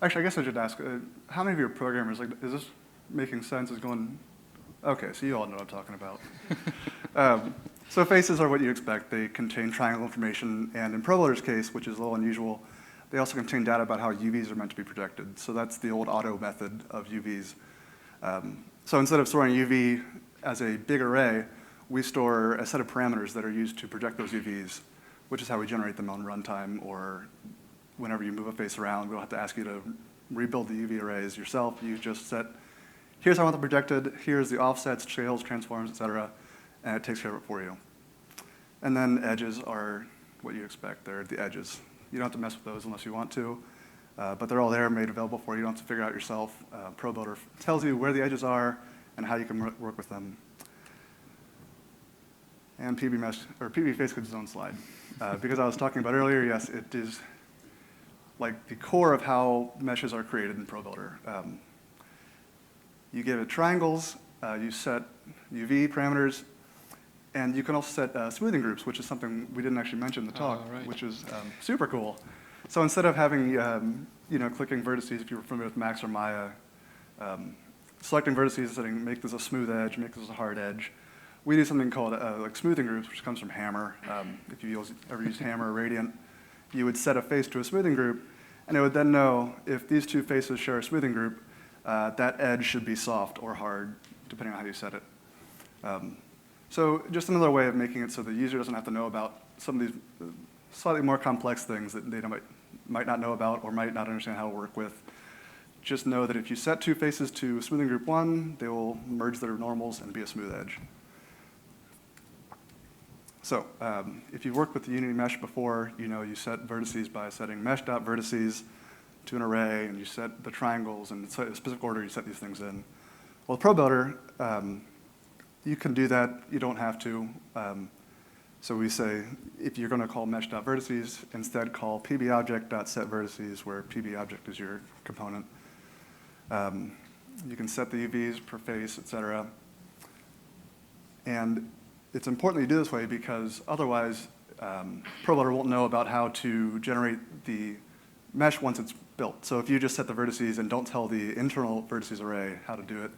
actually, I guess I should ask, how many of your programmers, like, is this making sense? Is going, okay, so you all know what I'm talking about. So faces are what you expect. They contain triangle information, and in Probuilder's case, which is a little unusual, they also contain data about how UVs are meant to be projected. So that's the old auto method of UVs. So instead of storing UV as a big array, we store a set of parameters that are used to project those UVs, which is how we generate them on runtime, or whenever you move a face around, we don't have to ask you to rebuild the UV arrays yourself. You just set, here's how I want them projected, here's the offsets, scales, transforms, et cetera, and it takes care of it for you. And then edges are what you expect. They're the edges. You don't have to mess with those unless you want to, but they're all there, made available for you. You don't have to figure it out yourself. Probuilder tells you where the edges are and how you can work with them. And PB face gets its own slide. Because I was talking about earlier, yes, it is like the core of how meshes are created in Probuilder. You give it triangles, you set UV parameters, and you can also set smoothing groups, which is something we didn't actually mention in the talk, right. which is super cool. So instead of having, clicking vertices, if you were familiar with Max or Maya, selecting vertices, setting, make this a smooth edge, make this a hard edge, we do something called like smoothing groups, which comes from Hammer. If you ever used Hammer or Radiant, you would set a face to a smoothing group, and it would then know if these two faces share a smoothing group, that edge should be soft or hard, depending on how you set it. So just another way of making it so the user doesn't have to know about some of these slightly more complex things that they might not know about or might not understand how to work with. Just know that if you set two faces to smoothing group 1, they will merge their normals and be a smooth edge. So if you've worked with the Unity mesh before, you know you set vertices by setting mesh.vertices to an array, and you set the triangles, and in a specific order you set these things in. Well, with Probuilder, you can do that. You don't have to. So we say, if you're going to call mesh.vertices, instead call pbObject.setVertices, where pbObject is your component. You can set the UVs per face, et cetera. And it's important that you do this way because otherwise, Probuilder won't know about how to generate the mesh once it's built. So if you just set the vertices and don't tell the internal vertices array how to do it,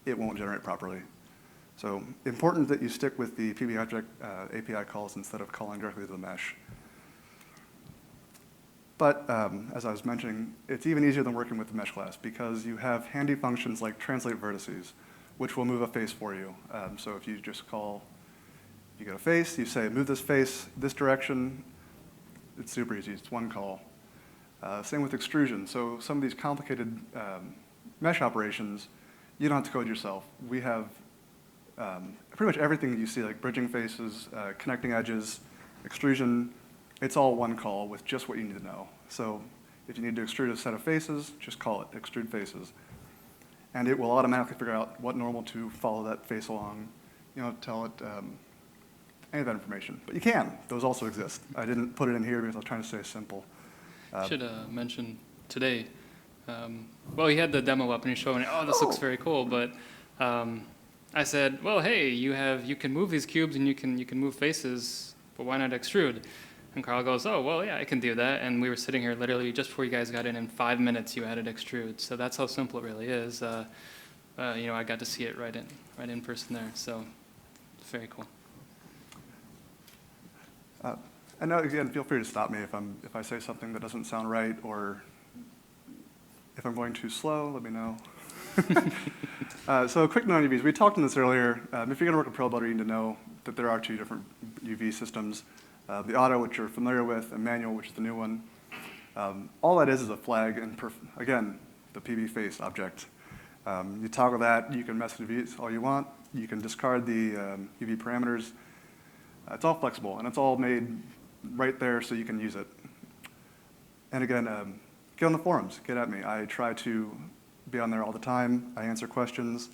it won't generate properly. So important that you stick with the PBObject API calls instead of calling directly to the mesh. But as I was mentioning, it's even easier than working with the mesh class because you have handy functions like translate vertices, which will move a face for you. So if you just call, you get a face, you say move this face this direction, it's super easy, it's one call. Same with extrusion. So some of these complicated mesh operations, you don't have to code yourself. We have pretty much everything you see, like bridging faces, connecting edges, extrusion, it's all one call with just what you need to know. So if you need to extrude a set of faces, just call it extrude faces. And it will automatically figure out what normal to follow that face along, tell it any of that information. But you can, those also exist. I didn't put it in here because I was trying to stay simple. Should mention today, well, he had the demo up and he's showing, oh, this looks very cool, but I said, well, hey, you can move these cubes and you can move faces, but why not extrude? And Karl goes, oh, well, yeah, I can do that. And we were sitting here literally just before you guys got in 5 minutes, you added extrude. So that's how simple it really is. I got to see it right in person there. So it's very cool. And again, feel free to stop me if I say something that doesn't sound right, or if I'm going too slow, let me know. So a quick note on UVs. We talked on this earlier. If you're going to work with Probuilder, you need to know that there are two different UV systems. The auto, which you're familiar with, and manual, which is the new one. All that is a flag, and again, the PB face object. You toggle that, you can mess with UVs all you want. You can discard the UV parameters. It's all flexible, and it's all made right there so you can use it. And again, get on the forums, get at me. I try to be on there all the time. I answer questions.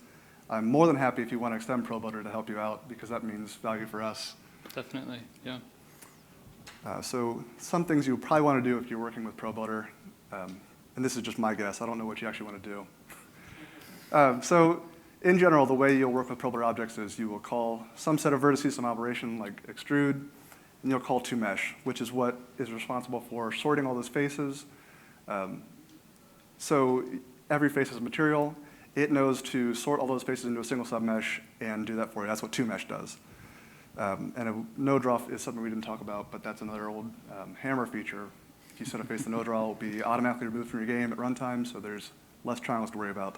I'm more than happy if you want to extend Probuilder to help you out, because that means value for us. Definitely, yeah. So some things you probably want to do if you're working with Probuilder, and this is just my guess. I don't know what you actually want to do. So in general, the way you'll work with Probuilder objects is you will call some set of vertices, some operation like extrude, and you'll call toMesh, which is what is responsible for sorting all those faces. So every face is a material. It knows to sort all those faces into a single submesh and do that for you. That's what toMesh does. And a node draw is something we didn't talk about, but that's another old Hammer feature. If you set a face to node draw, it will be automatically removed from your game at runtime, so there's less triangles to worry about.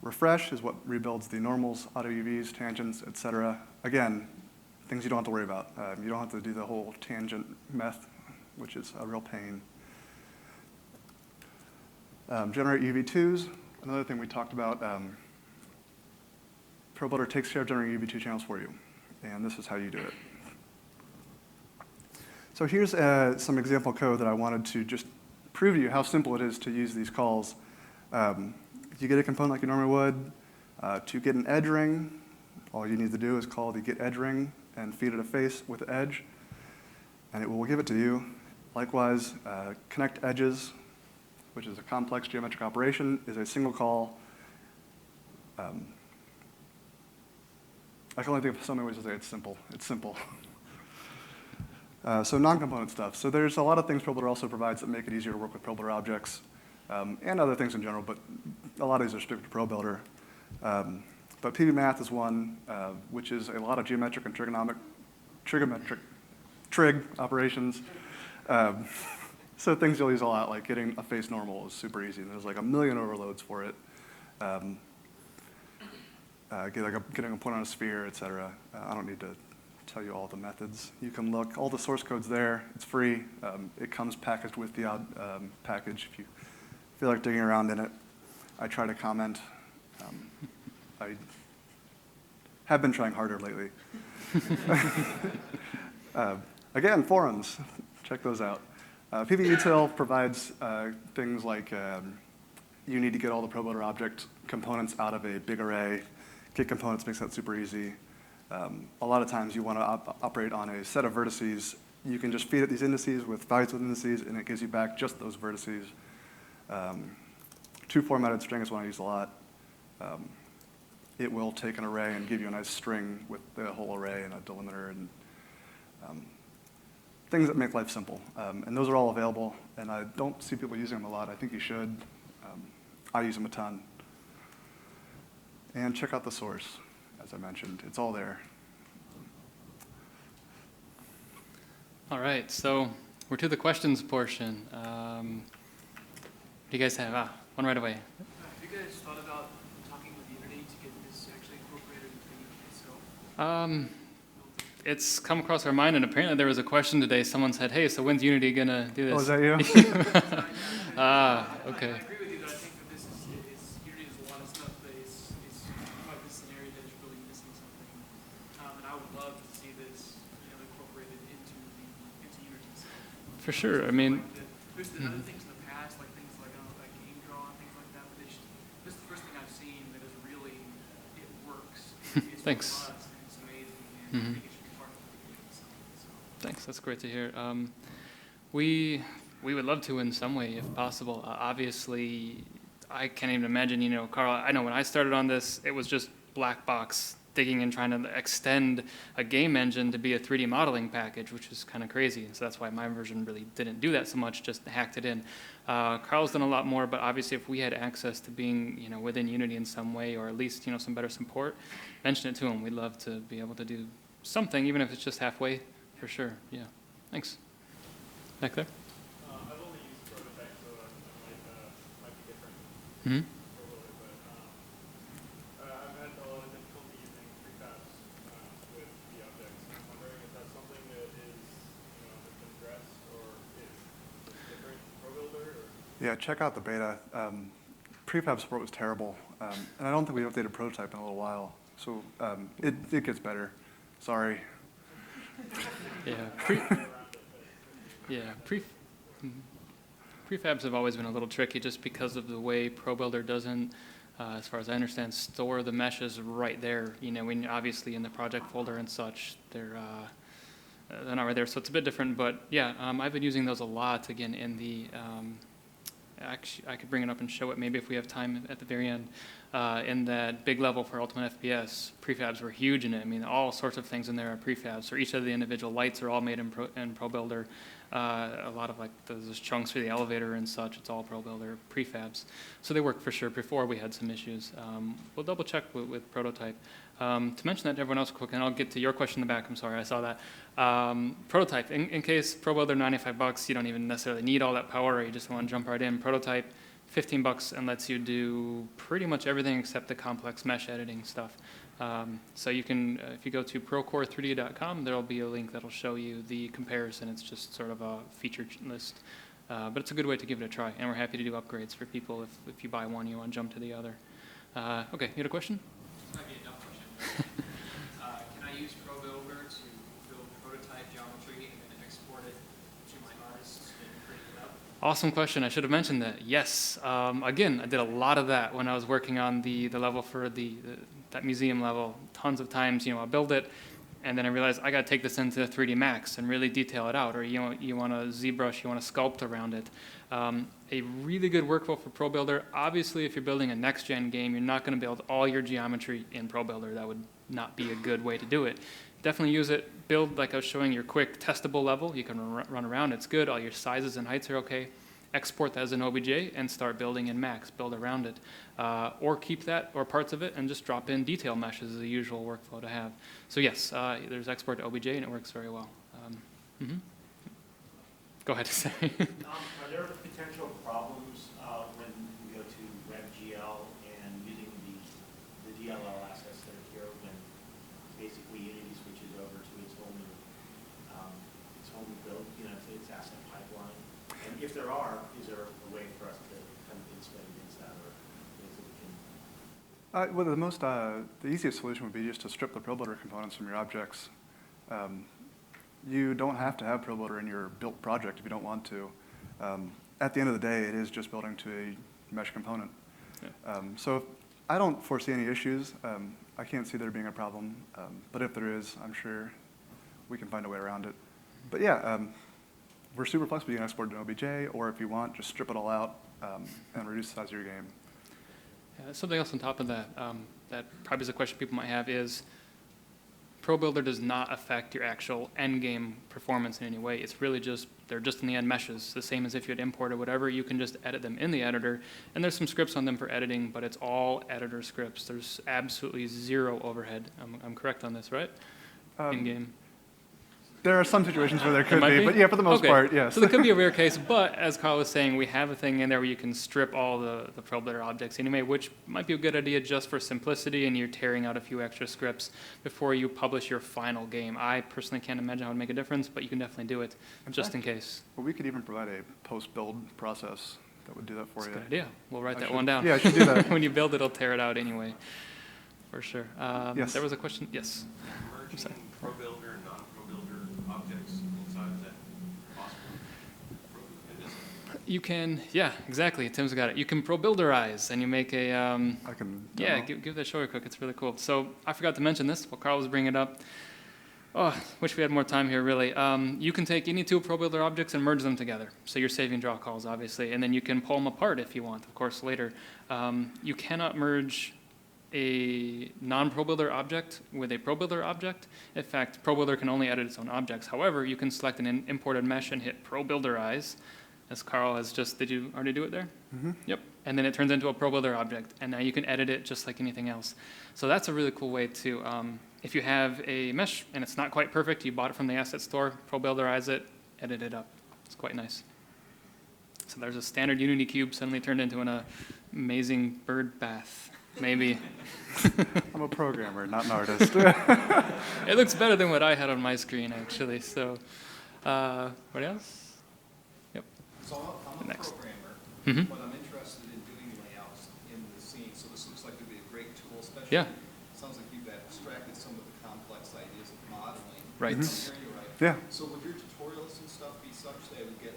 Refresh is what rebuilds the normals, auto UVs, tangents, etc. Again, things you don't have to worry about. You don't have to do the whole tangent meth, which is a real pain. Generate UV2s, another thing we talked about. Probuilder takes care of generating UV2 channels for you, and this is how you do it. So here's some example code that I wanted to just prove to you how simple it is to use these calls. You get a component like you normally would. To get an edge ring, all you need to do is call the get edge ring and feed it a face with the edge, and it will give it to you. Likewise, connect edges, which is a complex geometric operation, is a single call. I can only think of so many ways to say it's simple. It's simple. So non-component stuff. So there's a lot of things Probuilder also provides that make it easier to work with Probuilder objects and other things in general, but a lot of these are strict to Probuilder. But PBMath is one, which is a lot of geometric and trigonometric trig operations. So things you'll use a lot, like getting a face normal is super easy. There's like a million overloads for it. Getting a point on a sphere, et cetera. I don't need to tell you all the methods. You can look, all the source code's there. It's free. It comes packaged with the package if you feel like digging around in it. I try to comment. I have been trying harder lately. Again, forums. Check those out. PBUtil provides things like you need to get all the Probuilder object components out of a big array. Get components makes that super easy. A lot of times you want to operate on a set of vertices. You can just feed it these indices with values with indices, and it gives you back just those vertices. Two-formatted string is one I use a lot. It will take an array and give you a nice string with the whole array and a delimiter and things that make life simple. And those are all available, and I don't see people using them a lot. I think you should. I use them a ton. And check out the source, as I mentioned. It's all there. All right, so we're to the questions portion. What do you guys have? One right away. Have you guys thought about talking with Unity to get this actually incorporated into Unity itself? It's come across our mind, and apparently there was a question today. Someone said, hey, so when's Unity going to do this? Oh, is that you? Okay. I agree with you, but I think that this is Unity does a lot of stuff that is quite this scenario that is really missing something. And I would love to see this incorporated into Unity itself. For sure. I mean, there's been other things in the past, like things like like game draw and things like that, but this is the first thing I've seen that is really it works. It's Thanks. robust, and it's amazing, and I think it should be part of the game. So. Thanks. That's great to hear. We would love to in some way, if possible. Obviously, I can't even imagine, Karl, I know when I started on this, it was just black box digging and trying to extend a game engine to be a 3D modeling package, which is kind of crazy. So that's why my version really didn't do that so much, just hacked it in. Karl's done a lot more, but obviously if we had access to being within Unity in some way, or at least some better support, mention it to him. We'd love to be able to do something, even if it's just halfway, for sure. Yeah. Thanks. Back there? I've only used Prototype, so might be different. Mm-hmm. I've had a lot of difficulty using prefabs with the objects. I'm wondering if that's something that is has been addressed or is different in Probuilder? Yeah, check out the beta. Prefab support was terrible, and I don't think we updated Prototype in a little while. So it gets better. Sorry. Yeah. Prefabs have always been a little tricky just because of the way Probuilder doesn't, as far as I understand, store the meshes right there. When obviously in the project folder and such, they're not right there. So it's a bit different, but yeah, I've been using those a lot. Again, in the actually, I could bring it up and show it maybe if we have time at the very end. In that big level for Ultimate FPS, prefabs were huge in it. I mean, all sorts of things in there are prefabs. So each of the individual lights are all made in Probuilder. A lot of those chunks for the elevator and such, it's all Probuilder prefabs. So they work for sure. Before we had some issues. We'll double check with Prototype. To mention that to everyone else quick, and I'll get to your question in the back. I'm sorry, I saw that. Prototype, in case Probuilder $95, you don't even necessarily need all that power, or you just want to jump right in. Prototype, $15 and lets you do pretty much everything except the complex mesh editing stuff. So you can, if you go to procore3d.com, there'll be a link that'll show you the comparison. It's just sort of a feature list. But it's a good way to give it a try, and we're happy to do upgrades for people if you buy one, you want to jump to the other. Okay, you had a question? This might be a dumb question. Can I use Probuilder to build prototype geometry and then export it to my artists and bring it up? Awesome question. I should have mentioned that. Yes. Again, I did a lot of that when I was working on the level for that museum level. Tons of times, I build it, and then I realized I got to take this into 3D Max and really detail it out. Or you want to ZBrush, you want to sculpt around it. A really good workflow for Probuilder. Obviously, if you're building a next-gen game, you're not going to build all your geometry in Probuilder. That would not be a good way to do it. Definitely use it. Build, like I was showing, your quick testable level. You can run around. It's good. All your sizes and heights are okay. Export that as an OBJ and start building in Max. Build around it. Or keep that or parts of it and just drop in detail meshes as the usual workflow to have. So yes, there's export to OBJ and it works very well. Go ahead, Sam. Are there potential problems when we go to WebGL and using the DLL assets that are here when basically Unity switches over to its whole new build, its asset pipeline? And if there are, is there a way for us to kind of insulate against that, or ways that we can? Well, the easiest solution would be just to strip the Probuilder components from your objects. You don't have to have Probuilder in your built project if you don't want to. At the end of the day, it is just building to a mesh component. Yeah. So I don't foresee any issues. I can't see there being a problem. But if there is, I'm sure we can find a way around it. But yeah, we're super flexible. You can export it to OBJ, or if you want, just strip it all out and reduce the size of your game. Something else on top of that, that probably is a question people might have is, Probuilder does not affect your actual end game performance in any way. It's really just, they're just in the end meshes, the same as if you had imported whatever. You can just edit them in the editor, and there's some scripts on them for editing, but it's all editor scripts. There's absolutely zero overhead. I'm correct on this, right? In game. There are some situations where there could be, but yeah, for the most part, yes. So there could be a rare case, but as Karl was saying, we have a thing in there where you can strip all the Probuilder objects anyway, which might be a good idea just for simplicity, and you're tearing out a few extra scripts before you publish your final game. I personally can't imagine how it would make a difference, but you can definitely do it in case. Well, we could even provide a post-build process that would do that for you. That's a good idea. We'll write that one down. Yeah, I should do that. When you build it, it'll tear it out anyway, for sure. Yes. There was a question. Yes. Merging Probuilder and non-Probuilder objects inside, is that possible? You can, yeah, exactly. Tim's got it. You can Probuilderize, and you make a. I can. Yeah, give that a show real quick. It's really cool. So I forgot to mention this while Karl was bringing it up. Oh, wish we had more time here, really. You can take any two Probuilder objects and merge them together. So you're saving draw calls, obviously, and then you can pull them apart if you want, of course, later. You cannot merge a non-Probuilder object with a Probuilder object. In fact, Probuilder can only edit its own objects. However, you can select an imported mesh and hit Probuilderize, as Karl has just, did you already do it there? Mm-hmm. Yep. And then it turns into a Probuilder object, and now you can edit it just like anything else. So that's a really cool way to, if you have a mesh and it's not quite perfect, you bought it from the asset store, Probuilderize it, edit it up. It's quite nice. So there's a standard Unity cube suddenly turned into an amazing bird bath. Maybe. I'm a programmer, not an artist. It looks better than what I had on my screen, actually. So, what else? Yep. So I'm a Next. programmer, but I'm interested in doing layouts in the scene. So this looks like it'd be a great tool, especially. Yeah. Sounds like you've abstracted some of the complex ideas of modeling. Right. If I'm hearing you right. Yeah. So would your tutorials and stuff be such that I would get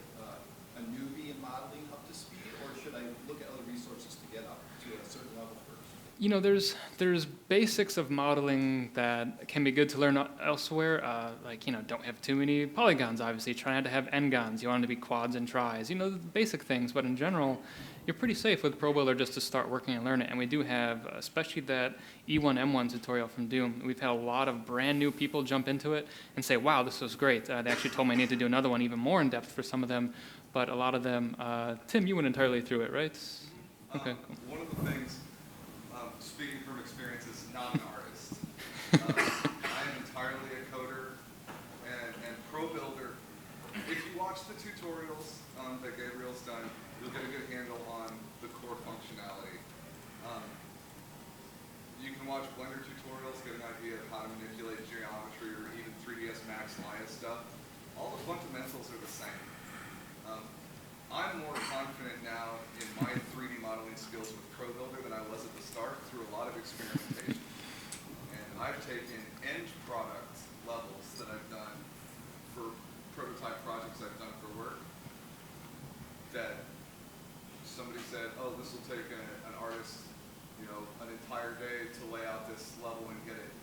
a newbie in modeling up to speed, or should I look at other resources to get up to a certain level first? You know, there's basics of modeling that can be good to learn elsewhere. Like, don't have too many polygons, obviously. Try not to have n-gons. You want them to be quads and tris. The basic things. But in general, you're pretty safe with Probuilder just to start working and learn it. And we do have, especially that E1M1 tutorial from Doom, we've had a lot of brand new people jump into it and say, wow, this was great. They actually told me I need to do another one even more in depth for some of them. But a lot of them, Tim, you went entirely through it, right? Okay, cool. One of the things, speaking from experience as not an artist, I am entirely a coder, and Probuilder, if you watch the tutorials that Gabriel's done, you'll get a good handle on the core functionality. You can watch Blender tutorials, get an idea of how to manipulate geometry or even 3ds Max Maya stuff. All the fundamentals are the same. I'm more confident now in my 3D modeling skills with Probuilder than I was at the start through a lot of experimentation. And I've taken end product levels that I've done for prototype projects I've done for work that somebody said, oh, this will take an artist, you know, an entire day to lay out this level and get it,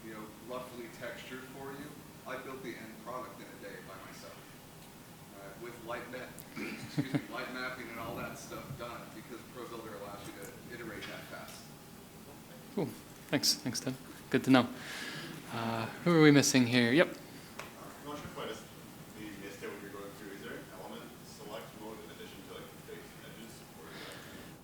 you know, roughly textured for you. I built the end product in a day by myself with light mapping and all that stuff done because Probuilder allows you to iterate that fast. Cool. Thanks, Tim. Good to know. Who are we missing here? Yep. I'm not sure quite as the step what you're going through. Is there an element select mode in addition to like face and edges? Or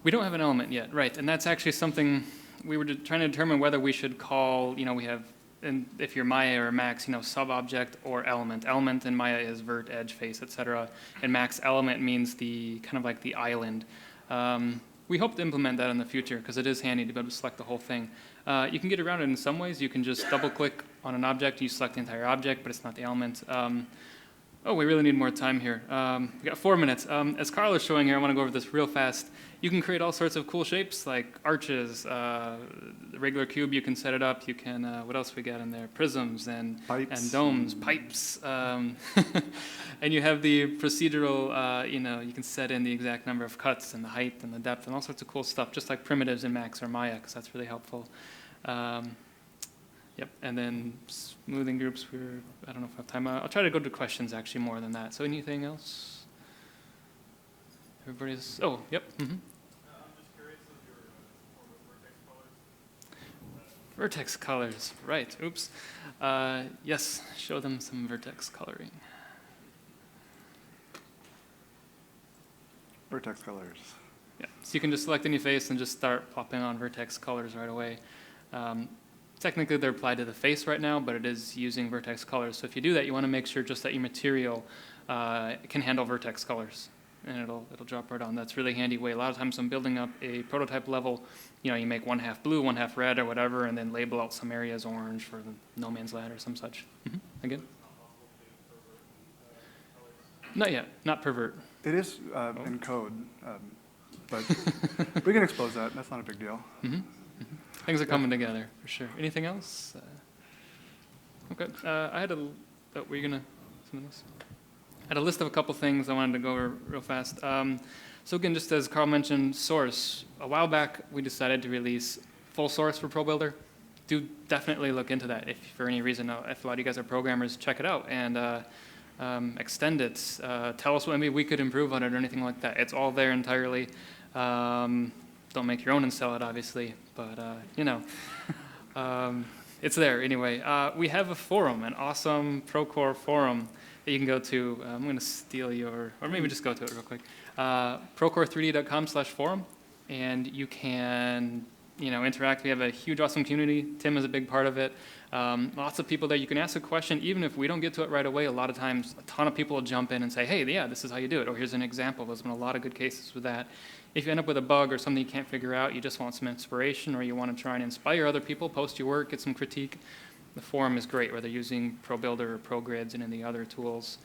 We don't have an element yet, right? And that's actually something we were trying to determine whether we should call, you know, we have, and if you're Maya or Max, you know, sub-object or element. Element in Maya is vert, edge, face, etc. And Max element means the kind of like the island. We hope to implement that in the future because it is handy to be able to select the whole thing. You can get around it in some ways. You can just double-click on an object, you select the entire object, but it's not the element. Oh, we really need more time here. We got 4 minutes. As Karl is showing here, I want to go over this real fast. You can create all sorts of cool shapes like arches, the regular cube, you can set it up. You can, what else we got in there? Prisms and domes, pipes. And you have the procedural, you know, you can set in the exact number of cuts and the height and the depth and all sorts of cool stuff, just like primitives in Max or Maya, because that's really helpful. Yep, and then smoothing groups, I don't know if I have time. I'll try to go to questions actually more than that. So anything else? Everybody's, oh, yep. I'm just curious of your form of vertex Vertex colors. colors, right, oops. Yes, show them some vertex coloring. Vertex colors. Yeah, so you can just select any face and just start popping on vertex colors right away. Technically, they're applied to the face right now, but it is using vertex colors. So if you do that, you want to make sure just that your material can handle vertex colors, and it'll drop right on. That's a really handy way. A lot of times I'm building up a prototype level, you know, you make 1/2 blue, 1/2 red or whatever, and then label out some areas orange for the no man's land or some such. Again? Not yet, not pervert. It is in code, but we can expose that. That's not a big deal. Things are coming together, for sure. Anything else? Okay. I had a, were you going to, something else? I had a list of a couple things I wanted to go over real fast. So again, just as Karl mentioned, source. A while back, we decided to release full source for Probuilder. Do definitely look into that. If for any reason, if a lot of you guys are programmers, check it out and extend it. Tell us what maybe we could improve on it or anything like that. It's all there entirely. Don't make your own and sell it, obviously, but you know, it's there anyway. We have a forum, an awesome ProCore forum that you can go to. I'm going to steal your, or maybe just go to it real quick. Procore3d.com/forum, and you can, you know, interact. We have a huge, awesome community. Tim is a big part of it. Lots of people there. You can ask a question, even if we don't get to it right away. A lot of times, a ton of people will jump in and say, hey, yeah, this is how you do it, or here's an example. There's been a lot of good cases with that. If you end up with a bug or something you can't figure out, you just want some inspiration, or you want to try and inspire other people, post your work, get some critique, the forum is great, whether using Probuilder or ProGrids and any other tools.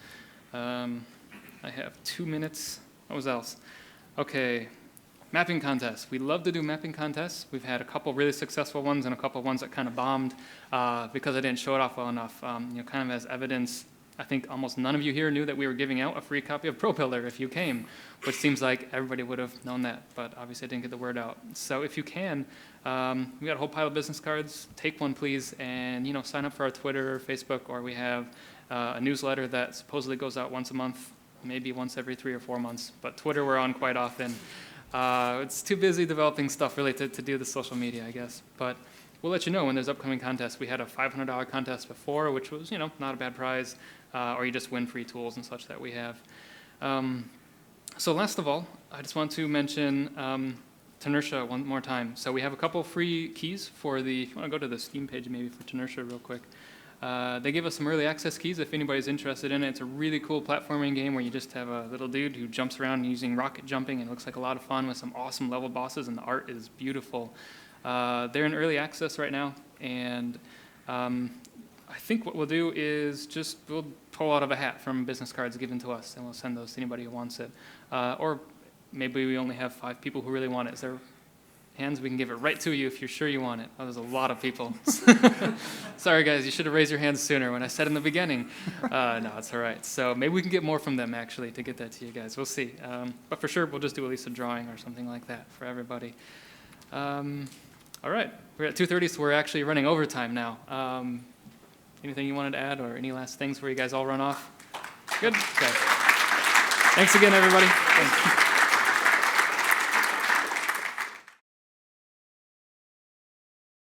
I have 2 minutes. What was else? Okay, mapping contests. We love to do mapping contests. We've had a couple really successful ones and a couple ones that kind of bombed because I didn't show it off well enough. You know, kind of as evidence, I think almost none of you here knew that we were giving out a free copy of Probuilder if you came, which seems like everybody would have known that, but obviously I didn't get the word out. So if you can, we got a whole pile of business cards. Take one, please, and you know, sign up for our Twitter or Facebook, or we have a newsletter that supposedly goes out once a month, maybe once every 3 or 4 months, but Twitter we're on quite often. It's too busy developing stuff really to do the social media, I guess, but we'll let you know when there's upcoming contests. We had a $500 contest before, which was, you know, not a bad prize, or you just win free tools and such that we have. So last of all, I just want to mention Tenertia one more time. So we have a couple free keys for the, if you want to go to the Steam page maybe for Tenertia real quick. They gave us some early access keys if anybody's interested in it. It's a really cool platforming game where you just have a little dude who jumps around using rocket jumping, and it looks like a lot of fun with some awesome level bosses, and the art is beautiful. They're in early access right now, and I think what we'll do is we'll pull out of a hat from business cards given to us, and we'll send those to anybody who wants it. Or maybe we only have 5 people who really want it. Is there hands? We can give it right to you if you're sure you want it. Oh, there's a lot of people. Sorry, guys, you should have raised your hands sooner when I said in the beginning. No, it's all right. So maybe we can get more from them, actually, to get that to you guys. We'll see. But for sure, we'll just do at least a drawing or something like that for everybody. All right, we're at 2:30, so we're actually running overtime now. Anything you wanted to add, or any last things before you guys all run off? Good? Okay. Thanks again, everybody. Thanks.